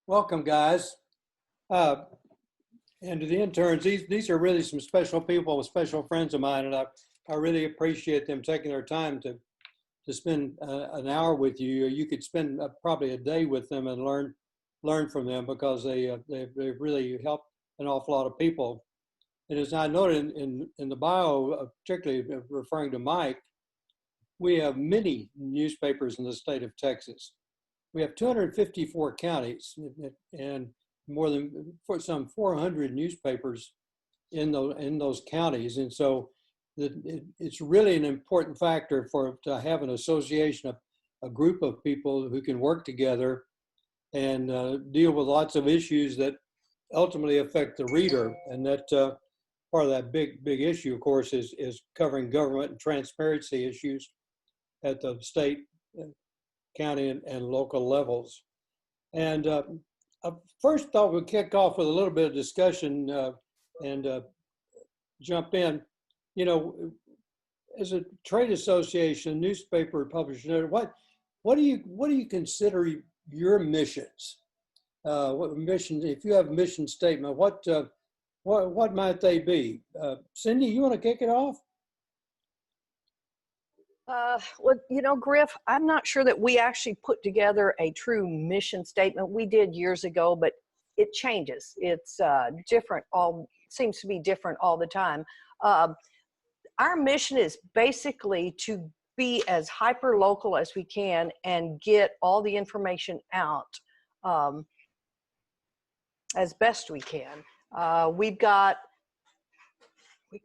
Welcome, guys. Uh, and to the interns, these are really some special people, special friends of mine, and I really appreciate them taking their time to spend an hour with you. You could spend probably a day with them and learn from them because they've really helped an awful lot of people. And as I noted in the bio, particularly referring to Mike, we have many newspapers in the state of Texas. We have 254 counties and more than some 400 newspapers in those counties. And so it's really an important factor to have an association, a group of people who can work together and deal with lots of issues that ultimately affect the reader. And that part of that big issue, of course, is covering government and transparency issues at the state, county, and local levels. And I first thought we'd kick off with a little bit of discussion and jump in. You know, as a trade association, newspaper publisher, what do you consider your missions? What missions? If you have a mission statement, what might they be? Cindy, you want to kick it off? Well, Griff, I'm not sure that we actually put together a true mission statement. We did years ago, but it changes. It's different. Seems to be different all the time. Our mission is basically to be as hyper local as we can and get all the information out as best we can. We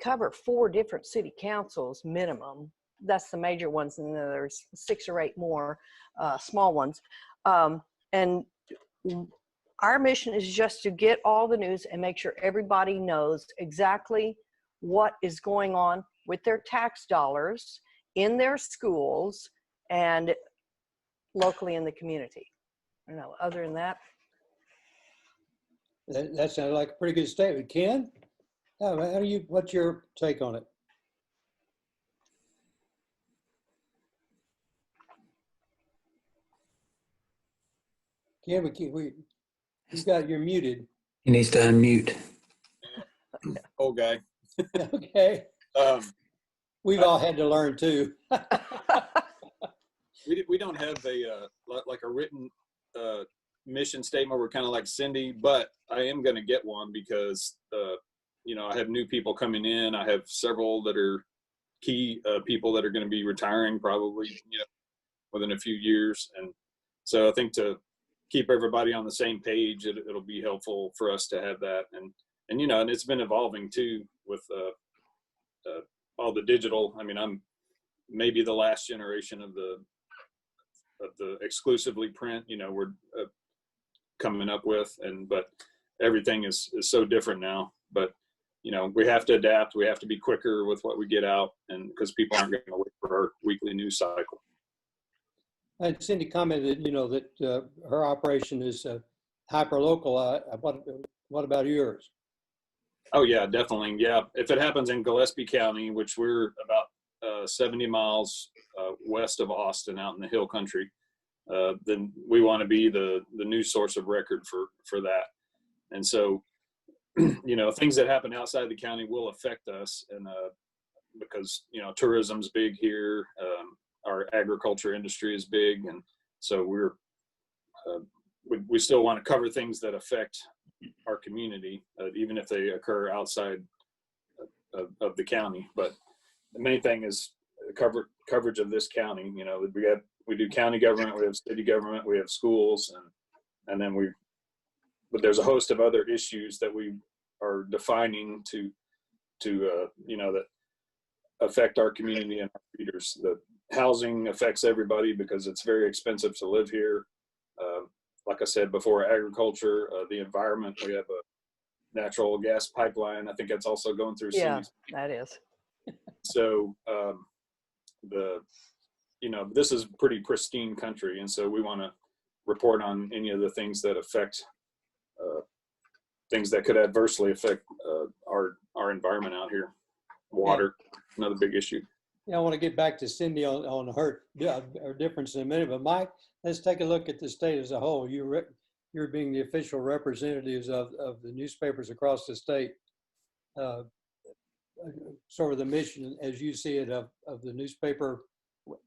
cover 4 different city councils minimum. That's the major ones, and then there's 6 or 8 more small ones. And our mission is just to get all the news and make sure everybody knows exactly what is going on with their tax dollars in their schools and locally in the community. I don't know, other than that. That sounds like a pretty good statement. Ken, what's your take on it? Yeah, you're muted. He needs to unmute. Old guy. Okay. We've all had to learn too. We don't have a written mission statement. We're kind of like Cindy, but I am going to get one because I have new people coming in. I have several that are key people that are going to be retiring probably within a few years, and so I think to keep everybody on the same page, it'll be helpful for us to have that. And it's been evolving too with all the digital. I mean, I'm maybe the last generation of the exclusively print, we're coming up with, but everything is so different now. But, we have to adapt. We have to be quicker with what we get out, and because people aren't going to wait for our weekly news cycle. And Cindy commented, that her operation is hyper local. What about yours? Oh yeah, definitely. Yeah, if it happens in Gillespie County, which we're about 70 miles west of Austin, out in the hill country, then we want to be the news source of record for that. And so, things that happen outside the county will affect us, and because tourism's big here. Our agriculture industry is big, and so we still want to cover things that affect our community, even if they occur outside of the county. But the main thing is coverage of this county. We do county government, we have city government, we have schools, and then but there's a host of other issues that we are defining to that affect our community and our readers. The housing affects everybody because it's very expensive to live here. Like I said before, agriculture, the environment. We have a natural gas pipeline. I think that's also going through. Yeah, that is. So this is pretty pristine country, and so we want to report on any of the things that affect things that could adversely affect our environment out here. Water, another big issue. Yeah, I want to get back to Cindy on her difference in a minute, but Mike, let's take a look at the state as a whole. You're you're being the official representatives of the newspapers across the state. Uh, Sort of the mission, as you see it, of the newspaper.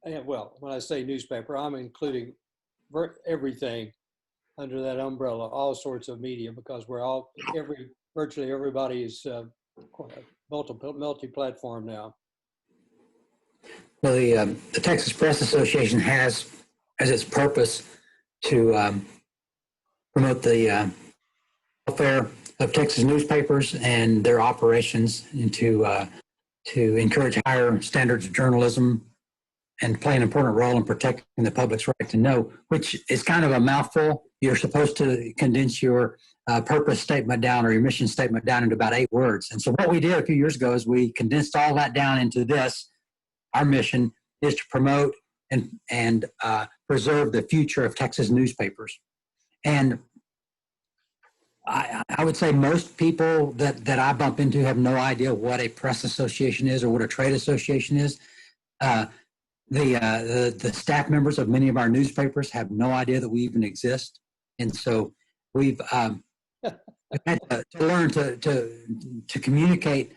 And well, when I say newspaper, I'm including everything under that umbrella, all sorts of media, because we're all, virtually everybody is multi-platform now. Well, the Texas Press Association has as its purpose to promote the welfare of Texas newspapers and their operations, and to encourage higher standards of journalism and play an important role in protecting the public's right to know, which is kind of a mouthful. You're supposed to condense your purpose statement down, or your mission statement down, into about 8 words. And so what we did a few years ago is we condensed all that down into this. Our mission is to promote and preserve the future of Texas newspapers. And I would say most people that I bump into have no idea what a press association is or what a trade association is. The staff members of many of our newspapers have no idea that we even exist. And so we've had to learn to communicate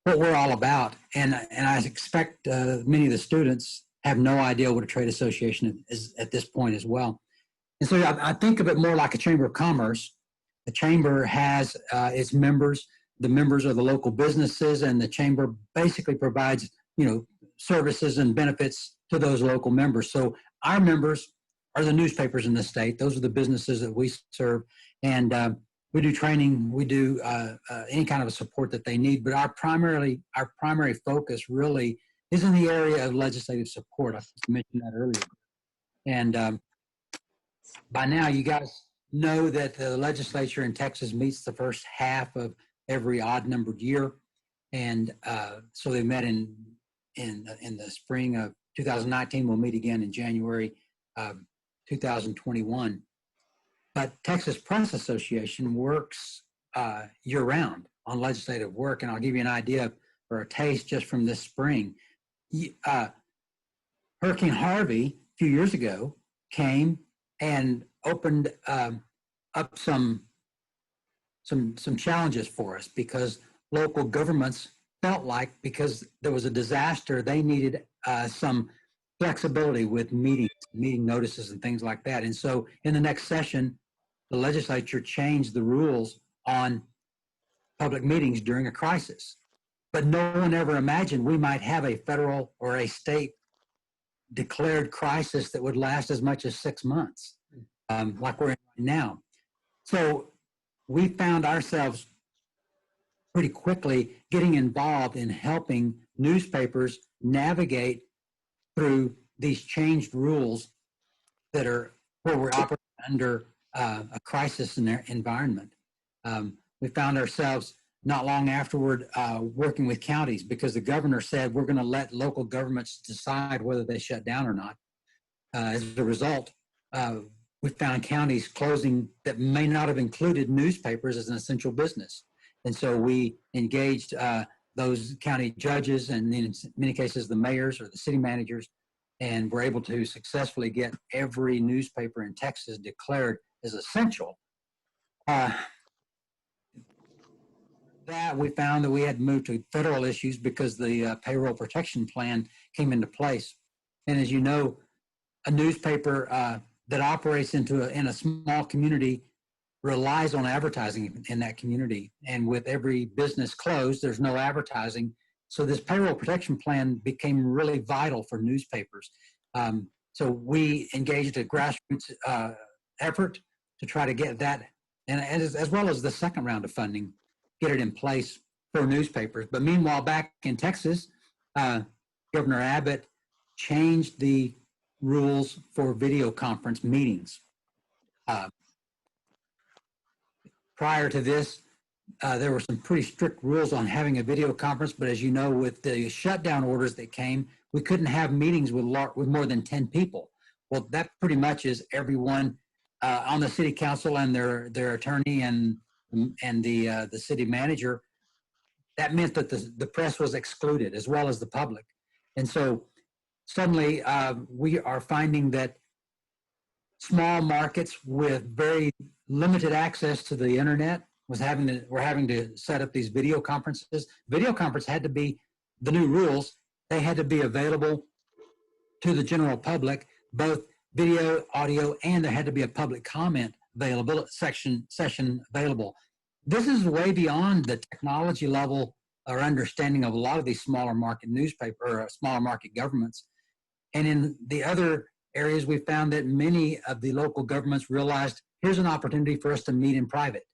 what we're all about. And I expect many of the students have no idea what a trade association is at this point as well. And so I think of it more like a chamber of commerce. The chamber has its members. The members are the local businesses, and the chamber basically provides, services and benefits to those local members. So our members are the newspapers in the state. Those are the businesses that we serve, and we do training. We do any kind of support that they need. But our primary focus really is in the area of legislative support. I mentioned that earlier, and by now you guys know that the legislature in Texas meets the first half of every odd-numbered year, and so they met in the spring of 2019. We'll meet again in January 2021. But Texas Press Association works year-round on legislative work, and I'll give you an idea or a taste just from this spring. Hurricane Harvey a few years ago came and opened up some challenges for us, because local governments felt like, because there was a disaster, they needed some flexibility with meeting notices and things like that. And so in the next session, the legislature changed the rules on public meetings during a crisis. But no one ever imagined we might have a federal or a state declared crisis that would last as much as 6 months, like we're in right now. So we found ourselves pretty quickly getting involved in helping newspapers navigate through these changed rules that are where we're operating under a crisis in their environment. We found ourselves not long afterward working with counties, because the governor said we're going to let local governments decide whether they shut down or not. As a result, we found counties closing that may not have included newspapers as an essential business. And so we engaged those county judges, and in many cases the mayors or the city managers, and were able to successfully get every newspaper in Texas declared as essential. That we found that we had moved to federal issues because the payroll protection plan came into place. And as you know, a newspaper that operates in a small community relies on advertising in that community. And with every business closed, there's no advertising. So this payroll protection plan became really vital for newspapers. So we engaged a grassroots effort to try to get that, and as well as the second round of funding, get it in place for newspapers. But meanwhile, back in Texas, Governor Abbott changed the rules for video conference meetings. Prior to this, there were some pretty strict rules on having a video conference, but as you know, with the shutdown orders that came, we couldn't have meetings with more than 10 people. Well, that pretty much is everyone on the city council and their attorney and the city manager. That meant that the press was excluded, as well as the public. And so suddenly we are finding that small markets with very limited access to the internet, we're having to set up these video conferences. Video conference had to be, the new rules, they had to be available to the general public, both video, audio, and there had to be a public comment available, session available. This is way beyond the technology level or understanding of a lot of these smaller market newspaper or smaller market governments. And in the other areas, we found that many of the local governments realized here's an opportunity for us to meet in private,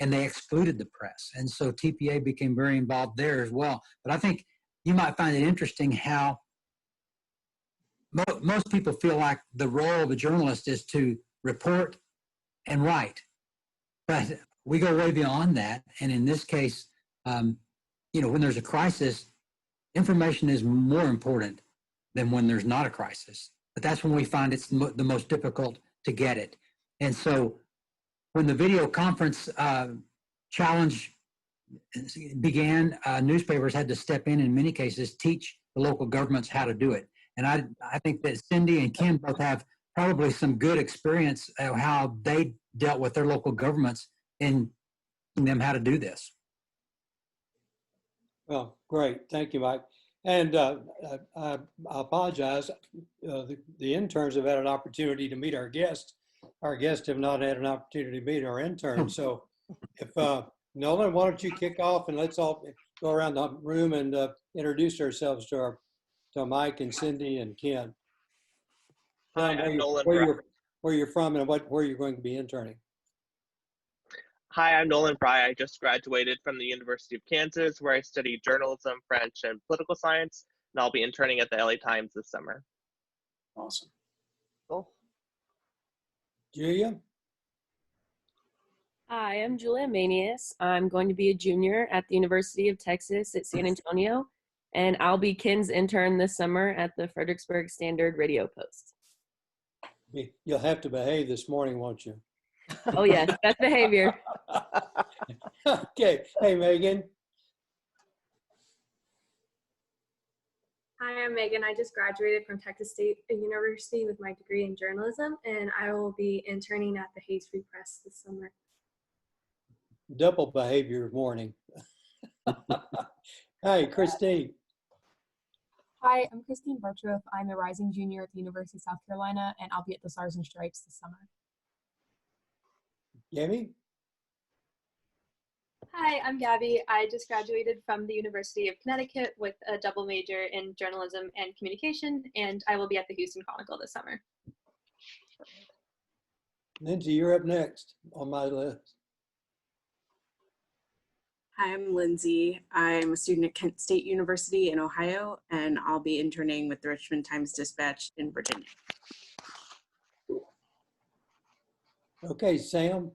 and they excluded the press. And so TPA became very involved there as well. But I think you might find it interesting how most people feel like the role of a journalist is to report and write, but we go way beyond that. And in this case, when there's a crisis, information is more important than when there's not a crisis. But that's when we find it's the most difficult to get it. And so when the video conference challenge began, newspapers had to step in many cases, teach the local governments how to do it. And I think that Cindy and Ken both have probably some good experience of how they dealt with their local governments in teaching them how to do this. Well, great. Thank you, Mike. And I apologize. The interns have had an opportunity to meet our guests. Our guests have not had an opportunity to meet our interns. So if Nolan, why don't you kick off and let's all go around the room and introduce ourselves to Mike and Cindy and Ken. Hi, I'm Nolan. Where you're from and where you're going to be interning. Hi, I'm Nolan Fry. I just graduated from the University of Kansas, where I studied journalism, French, and political science, and I'll be interning at the LA Times this summer. Awesome. Cool. Julia? Hi, I'm Julia Manius. I'm going to be a junior at the University of Texas at San Antonio, and I'll be Ken's intern this summer at the Fredericksburg Standard Radio Post. You'll have to behave this morning, won't you? Oh yes, that's behavior. Okay. Hey, Megan. Hi, I'm Megan. I just graduated from Texas State University with my degree in journalism, and I will be interning at the Hayes Free Press this summer. Double behavior morning. Hey, Christine. Hi, I'm Christine Bartroff. I'm a rising junior at the University of South Carolina, and I'll be at the Stars and Stripes this summer. Gabby? Hi, I'm Gabby. I just graduated from the University of Connecticut with a double major in journalism and communication, and I will be at the Houston Chronicle this summer. Lindsay, you're up next on my list. Hi, I'm Lindsay. I'm a student at Kent State University in Ohio, and I'll be interning with the Richmond Times-Dispatch in Virginia. Okay, Sam.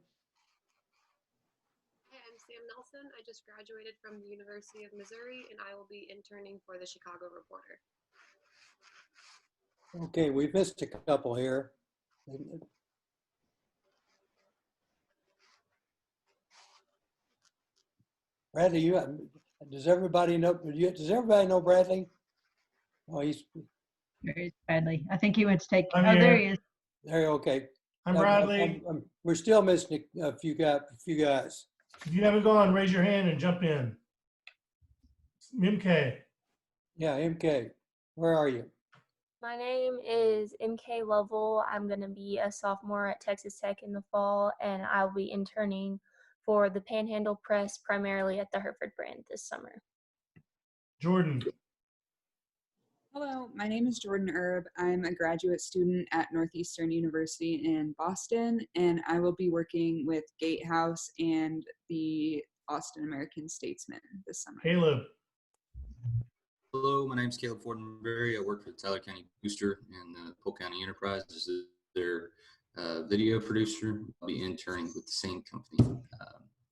Hi, I'm Sam Nelson. I just graduated from the University of Missouri, and I will be interning for the Chicago Reporter. Okay, we've missed a couple here. Bradley, does everybody know Bradley? Oh, There's Bradley. I think he went to take. I'm oh, here. there he is. there. Okay. I'm Bradley. We're still missing a few guys. If you haven't gone, raise your hand and jump in. MK. Yeah, MK. Where are you? My name is MK Lovell. I'm going to be a sophomore at Texas Tech in the fall, and I'll be interning for the Panhandle Press, primarily at the Hereford brand this summer. Jordan. Hello, my name is Jordan Erb. I'm a graduate student at Northeastern University in Boston, and I will be working with Gatehouse and the Austin American Statesman this summer. Caleb. Hello, my name is Caleb Fortenberry. I work for the Tyler County Booster and the Polk County Enterprise as their video producer. I'll be interning with the same company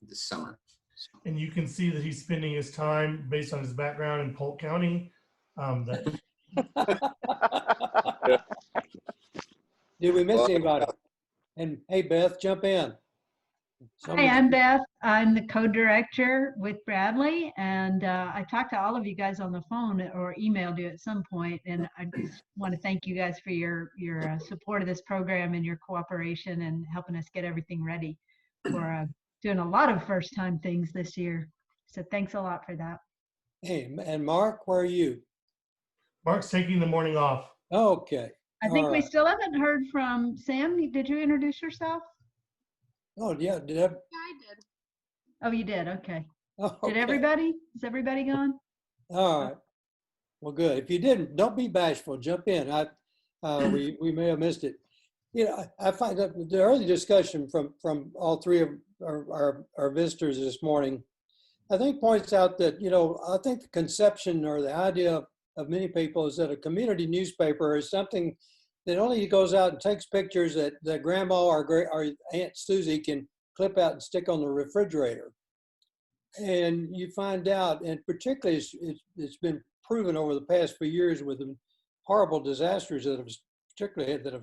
this summer. And you can see that he's spending his time based on his background in Polk County. Did we miss anybody? And hey, Beth, jump in. Hi, I'm Beth. I'm the co-director with Bradley, and I talked to all of you guys on the phone or emailed you at some point, and I just want to thank you guys for your support of this program and your cooperation and helping us get everything ready for doing a lot of first-time things this year. So thanks a lot for that. Hey, and Mark, where are you? Mark's taking the morning off. Okay. I think we still haven't heard from Sam. Did you introduce yourself? Oh, yeah. Did I? Yeah, I did. Oh, you did. Okay. Oh, Did okay. everybody? Is everybody gone? All right. Well, good. If you didn't, don't be bashful. Jump in. We may have missed it. You know, I find that the early discussion from all three of our visitors this morning, I think points out that, you know, I think the conception or the idea of many people is that a community newspaper is something that only goes out and takes pictures that grandma or Aunt Susie can clip out and stick on the refrigerator. And you find out, and particularly it's been proven over the past few years with the horrible disasters that have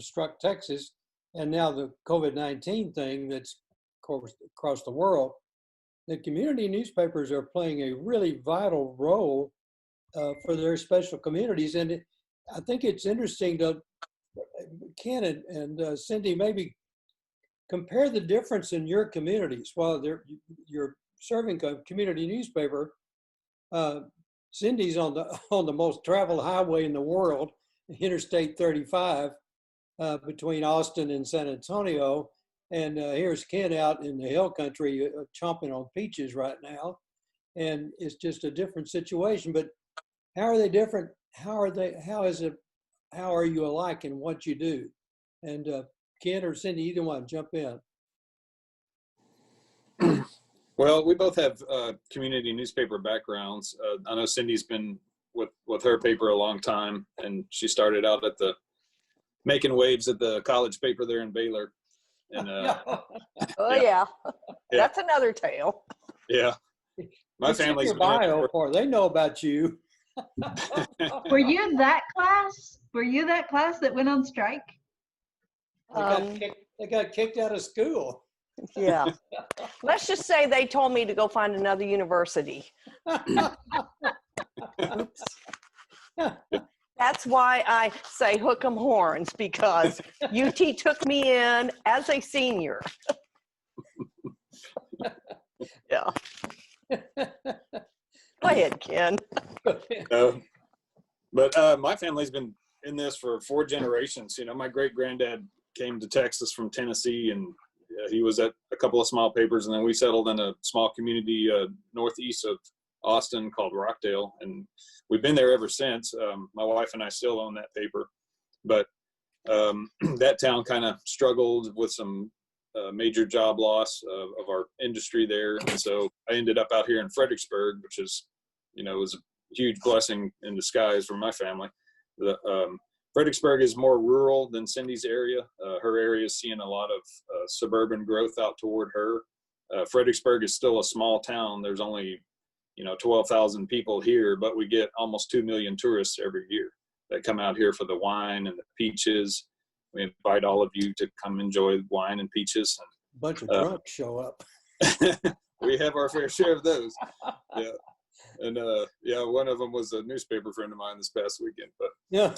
struck Texas, and now the COVID-19 thing that's across the world, the community newspapers are playing a really vital role for their special communities. And I think it's interesting to, Ken and Cindy, maybe compare the difference in your communities. While you're serving a community newspaper, Cindy's on the most traveled highway in the world, Interstate 35, between Austin and San Antonio. And here's Ken out in the hill country chomping on peaches right now. And it's just a different situation. But how are they different? How are you alike in what you do? And Ken or Cindy, either one, jump in. Well, we both have community newspaper backgrounds. I know Cindy's been with her paper a long time, and she started out at making waves at the college paper there in Baylor. And yeah, that's another tale. Yeah, my It's in family's your been in bio for they know about you. Were you that class? Were you that class that went on strike? They got kicked out of school. Yeah. Let's just say they told me to go find another university. That's why I say hook 'em horns, because UT took me in as a senior. Yeah. Go ahead, Ken. But my family's been in this for 4 generations. You know, my great granddad came to Texas from Tennessee, and he was at a couple of small papers, and then we settled in a small community northeast of Austin called Rockdale, and we've been there ever since. My wife and I still own that paper, but that town kind of struggled with some major job loss of our industry there, and so I ended up out here in Fredericksburg, which is, you know, was a huge blessing in disguise for my family. Fredericksburg is more rural than Cindy's area. Her area is seeing a lot of suburban growth out toward her. Fredericksburg is still a small town. There's only, 12,000 people here, but we get almost 2 million tourists every year that come out here for the wine and the peaches. We invite all of you to come enjoy wine and peaches. A bunch of drunks show up. We have our fair share of those. Yeah. And one of them was a newspaper friend of mine this past weekend. But yeah,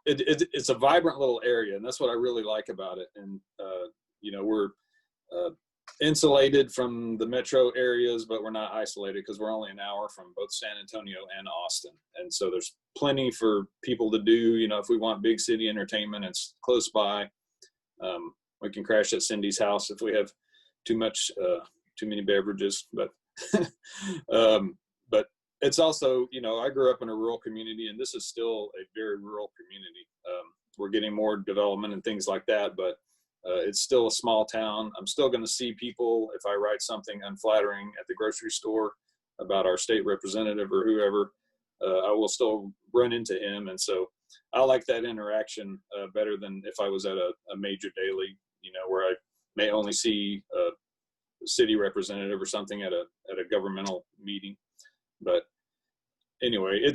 it's a vibrant little area, and that's what I really like about it. And we're insulated from the metro areas, but we're not isolated because we're only an hour from both San Antonio and Austin. And so there's plenty for people to do. If we want big city entertainment, it's close by. We can crash at Cindy's house if we have too many beverages, but it's also, I grew up in a rural community, and this is still a very rural community. We're getting more development and things like that, but it's still a small town. I'm still going to see people if I write something unflattering at the grocery store about our state representative or whoever. I will still run into him, and so I like that interaction better than if I was at a major daily, where I may only see a city representative or something at a governmental meeting. But anyway, I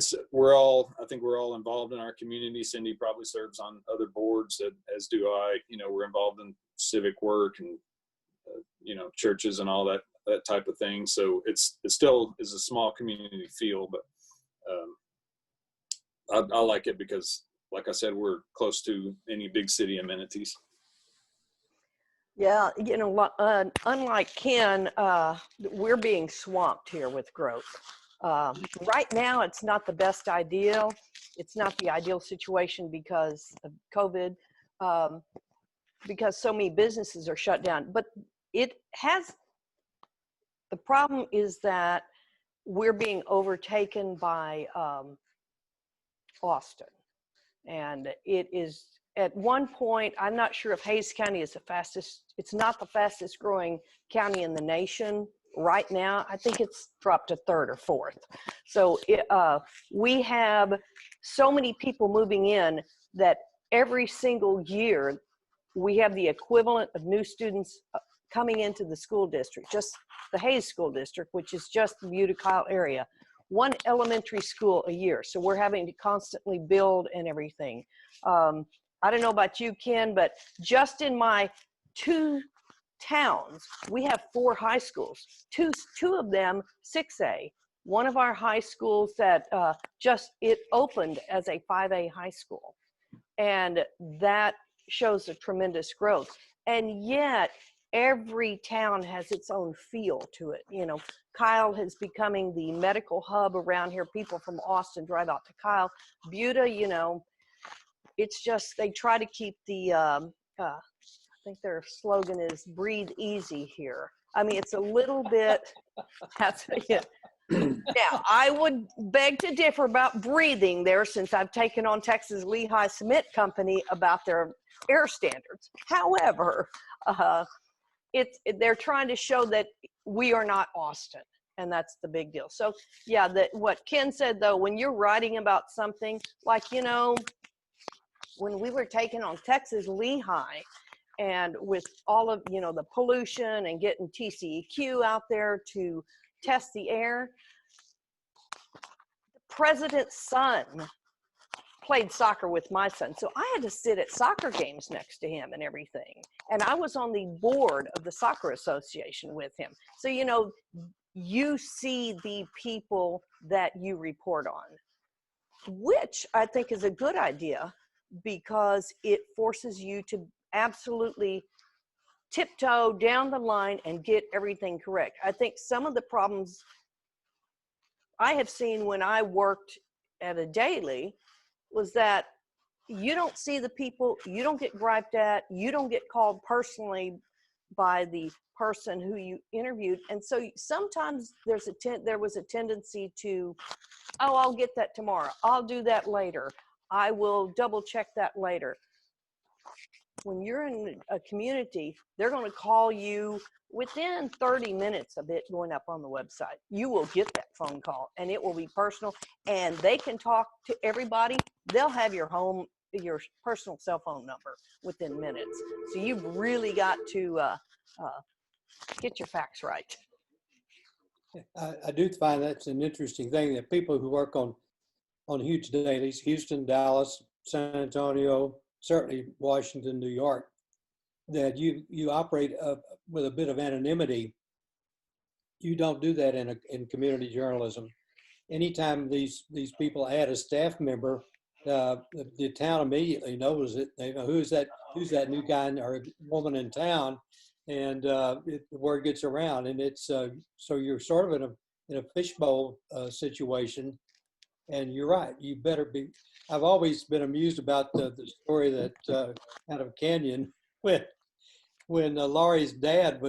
think we're all involved in our community. Cindy probably serves on other boards, as do I. We're involved in civic work and churches and all that type of thing. So it still is a small community feel, but I like it because, like I said, we're close to any big city amenities. Yeah, unlike Ken, we're being swamped here with growth. Right now, it's not the best ideal. It's not the ideal situation because of COVID, because so many businesses are shut down. But the problem is that we're being overtaken by Austin. And it is, at one point, I'm not sure if Hayes County is it's not the fastest growing county in the nation right now. I think it's dropped to third or fourth. So we have so many people moving in that every single year we have the equivalent of new students coming into the school district, just the Hayes School District, which is just the Utica area. One elementary school a year. So we're having to constantly build and everything. I don't know about you, Ken, but just in my 2 towns, we have 4 high schools, two of them 6A. One of our high schools that it opened as a 5A high school. And that shows a tremendous growth. And yet every town has its own feel to it. Kyle is becoming the medical hub around here. People from Austin drive out to Kyle. Buda, it's just, they try to keep the, I think their slogan is breathe easy here. I mean, it's a little bit, Now, I would beg to differ about breathing there, since I've taken on Texas Lehigh Cement Company about their air standards. However, they're trying to show that we are not Austin, and that's the big deal. So yeah, what Ken said though, when you're writing about something like, when we were taking on Texas Lehigh, and with all of, the pollution and getting TCEQ out there to test the air, the president's son played soccer with my son. So I had to sit at soccer games next to him and everything. And I was on the board of the soccer association with him. So, you see the people that you report on, which I think is a good idea because it forces you to absolutely tiptoe down the line and get everything correct. I think some of the problems I have seen when I worked at a daily was that you don't see the people, you don't get griped at, you don't get called personally by the person who you interviewed. And so sometimes there was a tendency to, oh, I'll get that tomorrow. I'll do that later. I will double check that later. When you're in a community, they're going to call you within 30 minutes of it going up on the website. You will get that phone call and it will be personal, and they can talk to everybody. They'll have your personal cell phone number within minutes. So you've really got to get your facts right. I do find that's an interesting thing, that people who work on huge dailies, Houston, Dallas, San Antonio, certainly Washington, New York, that you operate with a bit of anonymity. You don't do that in community journalism. Anytime these people add a staff member, the town immediately knows it. They know who's that new guy or woman in town, and the word gets around. And it's so you're sort of in a fishbowl situation. And you're right. You better be. I've always been amused about the story that out of Canyon when Laurie's dad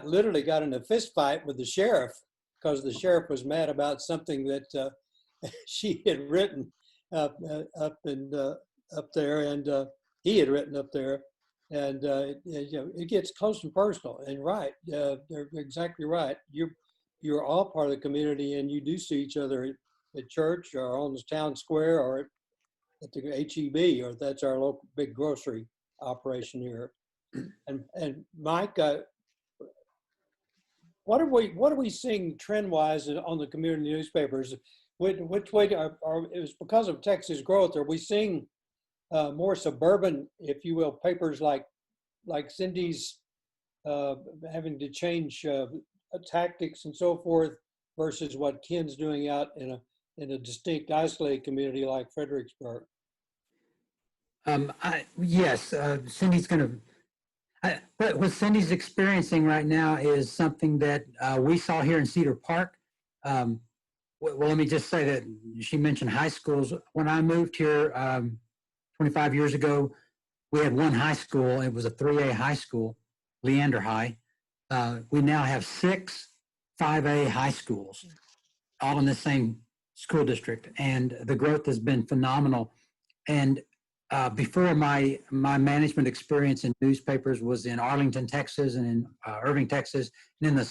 literally got in a fist fight with the sheriff because the sheriff was mad about something that she had written up there, and he had written up there, and it gets close and personal. And right, they're exactly right. You're all part of the community, and you do see each other at church or on the town square or at the HEB, or that's our local big grocery operation here. And Mike, what are we seeing trend wise on the community newspapers? Which way it was because of Texas growth? Are we seeing more suburban, if you will, papers like like Cindy's having to change tactics and so forth versus what Ken's doing out in a distinct isolated community like Fredericksburg? Yes, Cindy's going to, what Cindy's experiencing right now is something that we saw here in Cedar Park. Well, let me just say that she mentioned high schools. When I moved here 25 years ago, we had one high school. It was a 3A high school, Leander High. We now have 6 5A high schools, all in the same school district, and the growth has been phenomenal. And before my management experience in newspapers was in Arlington, Texas, and in Irving, Texas, and in the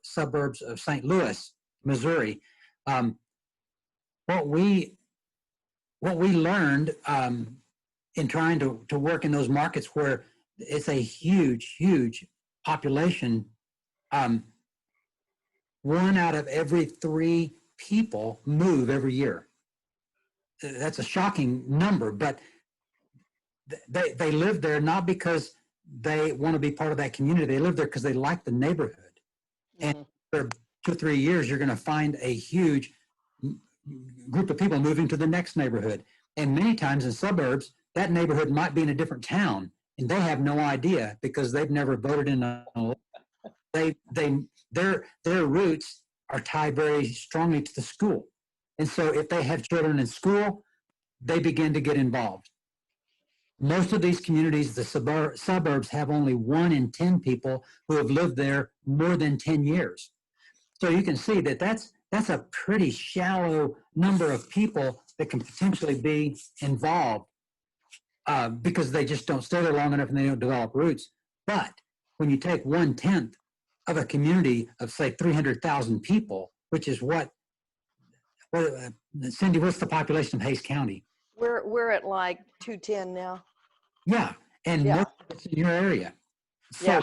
suburbs of St. Louis, Missouri. What we learned in trying to work in those markets where it's a huge population, 1 out of every 3 people move every year. That's a shocking number, but they live there not because they want to be part of that community. They live there because they like the neighborhood. And for 2 or 3 years, you're going to find a huge group of people moving to the next neighborhood. And many times in suburbs, that neighborhood might be in a different town, and they have no idea because they've never voted in a. Their roots are tied very strongly to the school, and so if they have children in school, they begin to get involved. Most of these communities, the suburbs, have only 1 in 10 people who have lived there more than 10 years. So you can see that that's a pretty shallow number of people that can potentially be involved because they just don't stay there long enough and they don't develop roots. But when you take 1/10 of a community of, say, 300,000 people, which is what Cindy, what's the population of Hays County? We're at like 210 now. Yeah, and most of it's in your area. So,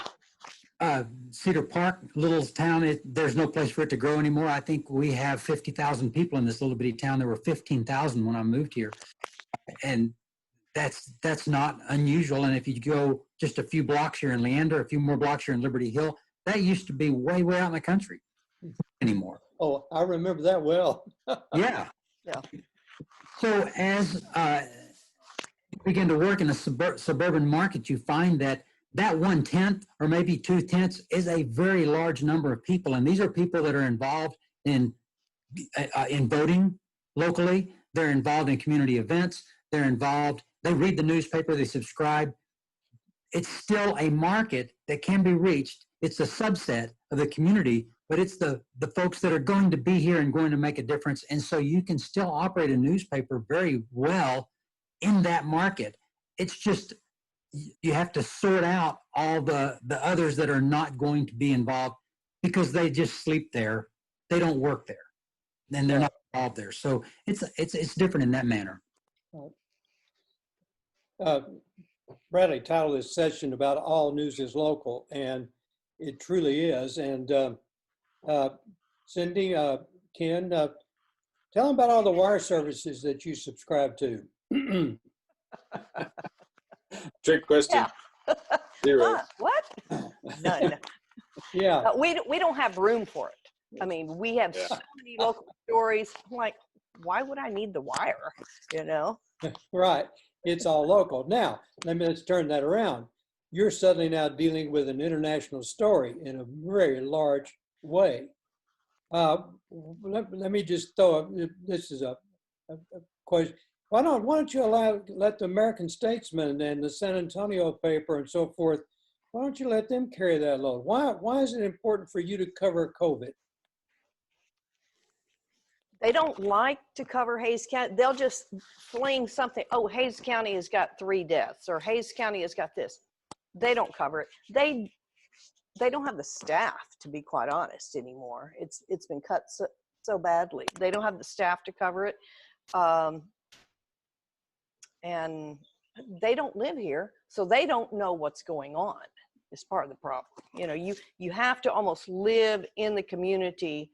Cedar Park, little town, there's no place for it to grow anymore. I think we have 50,000 people in this little bitty town. There were 15,000 when I moved here. And that's not unusual. And if you go just a few blocks here in Leander, a few more blocks here in Liberty Hill, that used to be way out in the country anymore. Oh, I remember that well. Yeah. So as you begin to work in a suburban market, you find that 1/10 or maybe 2/10 is a very large number of people. And these are people that are involved in voting locally. They're involved in community events. They're involved. They read the newspaper. They subscribe. It's still a market that can be reached. It's a subset of the community, but it's the folks that are going to be here and going to make a difference. And so you can still operate a newspaper very well in that market. It's just you have to sort out all the others that are not going to be involved because they just sleep there. They don't work there, and they're not involved there. So it's different in that manner. Bradley titled this session about all news is local, and it truly is. And Cindy, Ken, tell them about all the wire services that you subscribe to. Trick question. Yeah. 0. What? None. Yeah. We don't have room for it. I mean, we have so many local stories. I'm like, why would I need the wire? You know? Right. It's all local. Now, let's turn that around. You're suddenly now dealing with an international story in a very large way. Let me just this is a question. Why don't you let the American Statesman and the San Antonio paper and so forth, why don't you let them carry that load? Why is it important for you to cover COVID? They don't like to cover Hays County. They'll just fling something. Oh, Hays County has got 3 deaths, or Hays County has got this. They don't cover it. They don't have the staff, to be quite honest, anymore. It's been cut so badly. They don't have the staff to cover it. And they don't live here, so they don't know what's going on. Is part of the problem. You know, you have to almost live in the community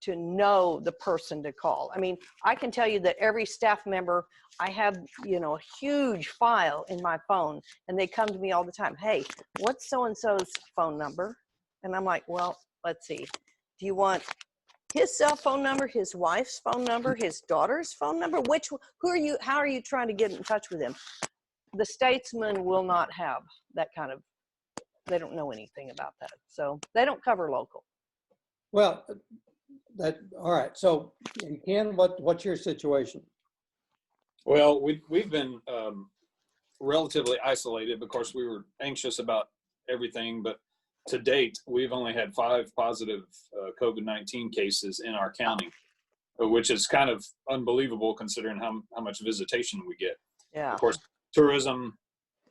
to know the person to call. I mean, I can tell you that every staff member, I have, you know, a huge file in my phone, and they come to me all the time. Hey, what's so-and-so's phone number? And I'm like, well, let's see. Do you want his cell phone number, his wife's phone number, his daughter's phone number? How are you trying to get in touch with him? The statesman will not have that kind of, they don't know anything about that. So they don't cover local. Well, all right. So Ken, what's your situation? Well, we've been relatively isolated because we were anxious about everything, but to date, we've only had 5 positive COVID-19 cases in our county, which is kind of unbelievable considering how much visitation we get. Yeah. Of course, tourism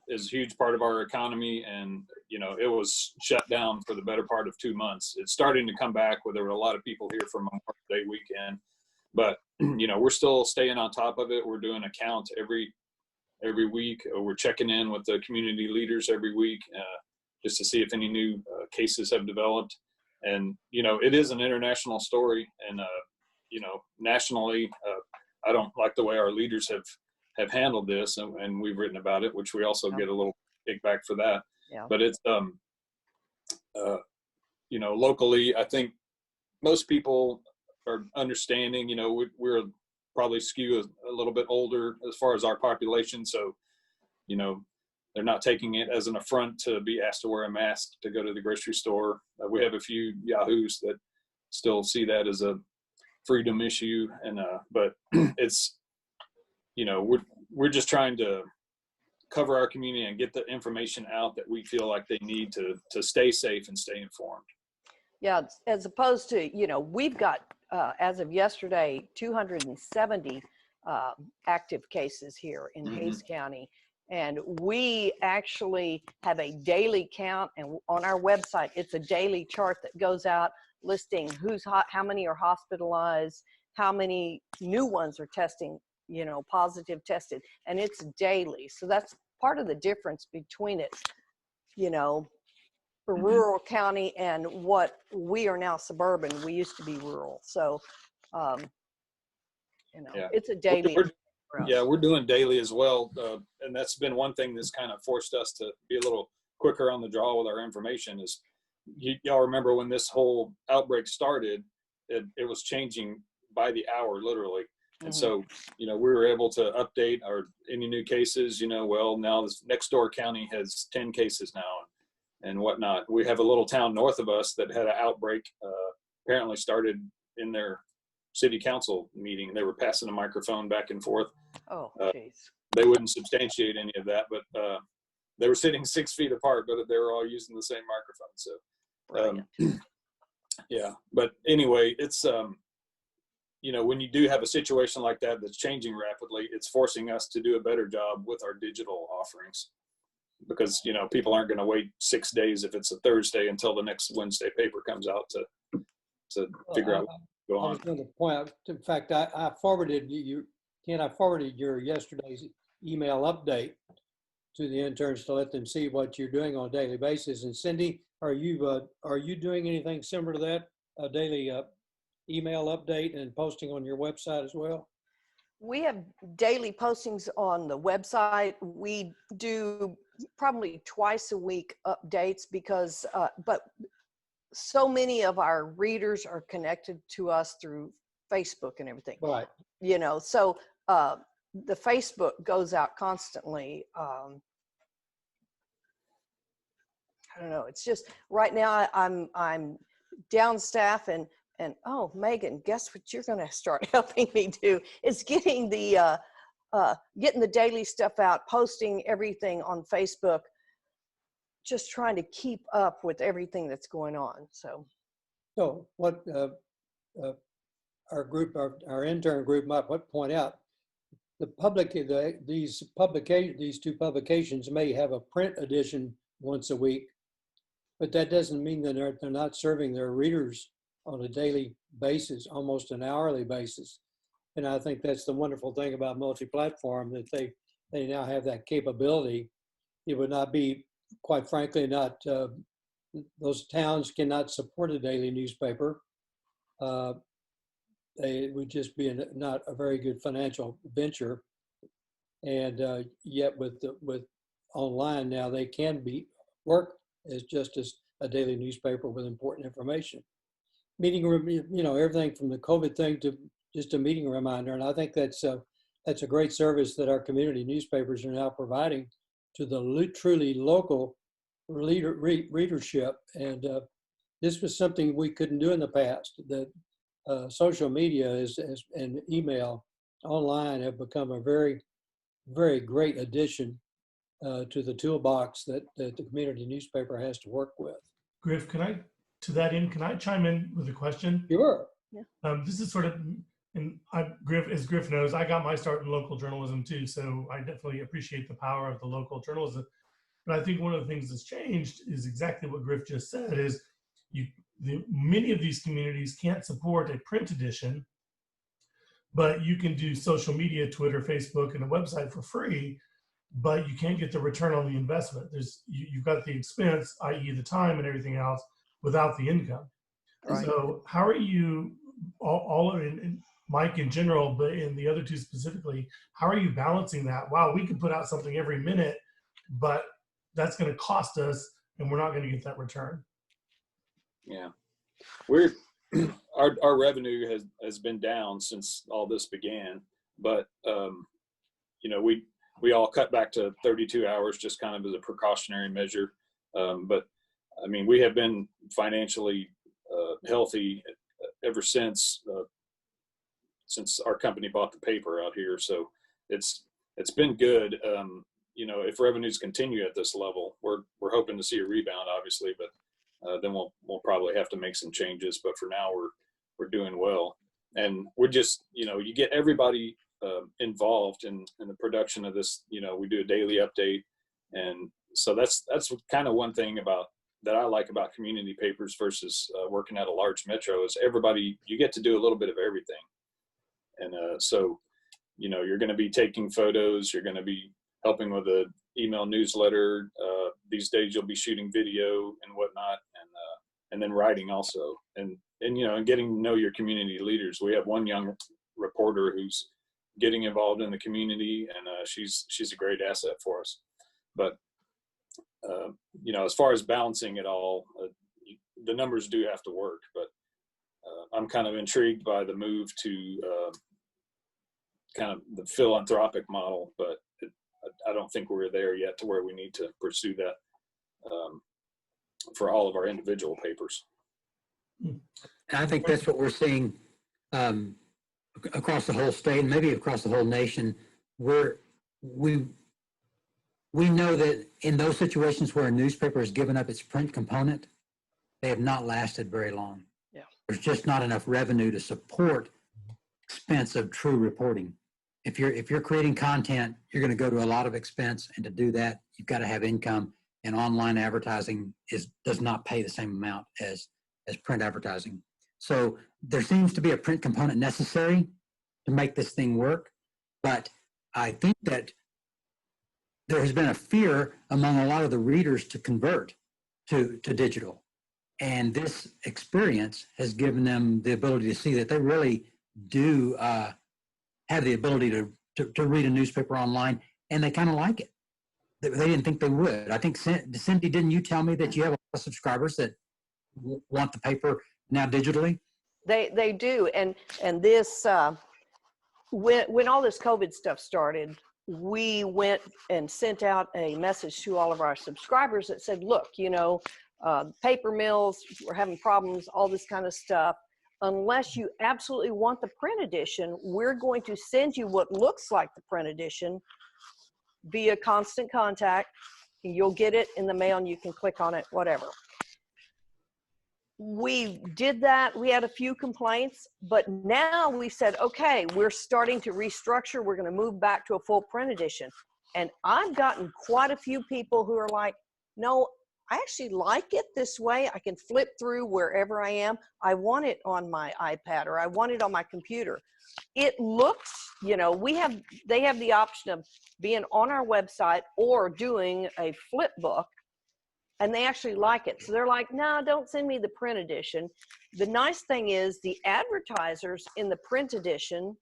is a huge part of our economy, and you know, it was shut down for the better part of 2 months. It's starting to come back where there were a lot of people here for Memorial Day weekend, but you know, we're still staying on top of it. We're doing a count every week. We're checking in with the community leaders every week just to see if any new cases have developed. And you know, it is an international story, and you know, nationally, I don't like the way our leaders have handled this, and we've written about it, which we also get a little kickback for that. Yeah. But it's you know, locally, I think most people are understanding. You know, we're probably skew a little bit older as far as our population, so you know, they're not taking it as an affront to be asked to wear a mask to go to the grocery store. We have a few yahoos that still see that as a freedom issue, and but it's, you know, we're just trying to cover our community and get the information out that we feel like they need to stay safe and stay informed. Yeah, as opposed to, you know, we've got, as of yesterday, 270 active cases here in Hays County. And we actually have a daily count, and on our website, it's a daily chart that goes out listing how many are hospitalized, how many new ones are testing, you know, positive tested, and it's daily. So that's part of the difference between it, you know, for rural county and what we are now suburban. We used to be rural. So, you know, it's a daily. Yeah, we're doing daily as well. And that's been one thing that's kind of forced us to be a little quicker on the draw with our information is, y'all remember when this whole outbreak started, it was changing by the hour, literally. And so, you know, we were able to update any new cases, you know, well, now this next door county has 10 cases now and whatnot. We have a little town north of us that had an outbreak, apparently started in their city council meeting. They were passing a microphone back and forth. Oh, jeez. They wouldn't substantiate any of that, but they were sitting 6 feet apart, but they were all using the same microphone. So, yeah, but anyway, it's, you know, when you do have a situation like that that's changing rapidly, it's forcing us to do a better job with our digital offerings because, you know, people aren't going to wait 6 days if it's a Thursday until the next Wednesday paper comes out to figure out what's going on. I was going to point out, in fact, I forwarded you, Ken, I forwarded your yesterday's email update to the interns to let them see what you're doing on a daily basis. And Cindy, are you doing anything similar to that, a daily email update and posting on your website as well? We have daily postings on the website. We do probably twice a week updates because, but so many of our readers are connected to us through Facebook and everything. Right. You know, so the Facebook goes out constantly. I don't know. It's just right now I'm down staff and oh, Megan, guess what you're going to start helping me do? It's getting the daily stuff out, posting everything on Facebook, just trying to keep up with everything that's going on. So what our intern group might point out, these two publications may have a print edition once a week, but that doesn't mean that they're not serving their readers on a daily basis, almost an hourly basis. And I think that's the wonderful thing about multi-platform, that they now have that capability. It would not be, quite frankly, those towns cannot support a daily newspaper. it would just be not a very good financial venture. And yet with online now, they can work as just as a daily newspaper with important information. Meeting room, everything from the COVID thing to just a meeting reminder. And I think that's a great service that our community newspapers are now providing to the truly local readership. And this was something we couldn't do in the past. That social media and email online have become a very, very great addition to the toolbox that the community newspaper has to work with. Griff, to that end, can I chime in with a question? Sure. Yeah. This is sort of, as Griff knows, I got my start in local journalism too, so I definitely appreciate the power of the local journalism. But I think one of the things that's changed is exactly what Griff just said, is many of these communities can't support a print edition, but you can do social media, Twitter, Facebook, and a website for free, but you can't get the return on the investment. You've got the expense, i.e. the time and everything else, without the income. Right. So how are you, and Mike in general, but in the other two specifically, how are you balancing that? Wow, we could put out something every minute, but that's going to cost us and we're not going to get that return. Yeah, our revenue has been down since all this began, but we all cut back to 32 hours just kind of as a precautionary measure. But I mean, we have been financially healthy ever since our company bought the paper out here. So it's been good. If revenues continue at this level, we're hoping to see a rebound, obviously, but then we'll probably have to make some changes. But for now, we're doing well, and we're just you get everybody involved in the production of this. We do a daily update, and so that's kind of one thing that I like about community papers versus working at a large metro is you get to do a little bit of everything. And so you're going to be taking photos, you're going to be helping with a email newsletter. These days you'll be shooting video and whatnot, and then writing also, and getting to know your community leaders. We have one young reporter who's getting involved in the community, and she's a great asset for us. But as far as balancing it all, the numbers do have to work. But I'm kind of intrigued by the move to kind of the philanthropic model, but I don't think we're there yet to where we need to pursue that for all of our individual papers. And I think that's what we're seeing across the whole state, and maybe across the whole nation. We know that in those situations where a newspaper has given up its print component, they have not lasted very long. Yeah. There's just not enough revenue to support expense of true reporting. If you're creating content, you're going to go to a lot of expense, and to do that, you've got to have income. And online advertising does not pay the same amount as print advertising. So there seems to be a print component necessary to make this thing work. But I think that there has been a fear among a lot of the readers to convert to digital. And this experience has given them the ability to see that they really do have the ability to read a newspaper online, and they kind of like it. They didn't think they would. I think, Cindy, didn't you tell me that you have a lot of subscribers that want the paper now digitally? They do, and this when all this COVID stuff started, we went and sent out a message to all of our subscribers that said, look, paper mills, we're having problems, all this kind of stuff. Unless you absolutely want the print edition, we're going to send you what looks like the print edition via Constant Contact. You'll get it in the mail and you can click on it, whatever. We did that. We had a few complaints, but now we said, okay, we're starting to restructure. We're going to move back to a full print edition. And I've gotten quite a few people who are like, no, I actually like it this way. I can flip through wherever I am. I want it on my iPad, or I want it on my computer. It looks, they have the option of being on our website or doing a flip book, and they actually like it. So they're like, no, don't send me the print edition. the nice thing is the advertisers in the print edition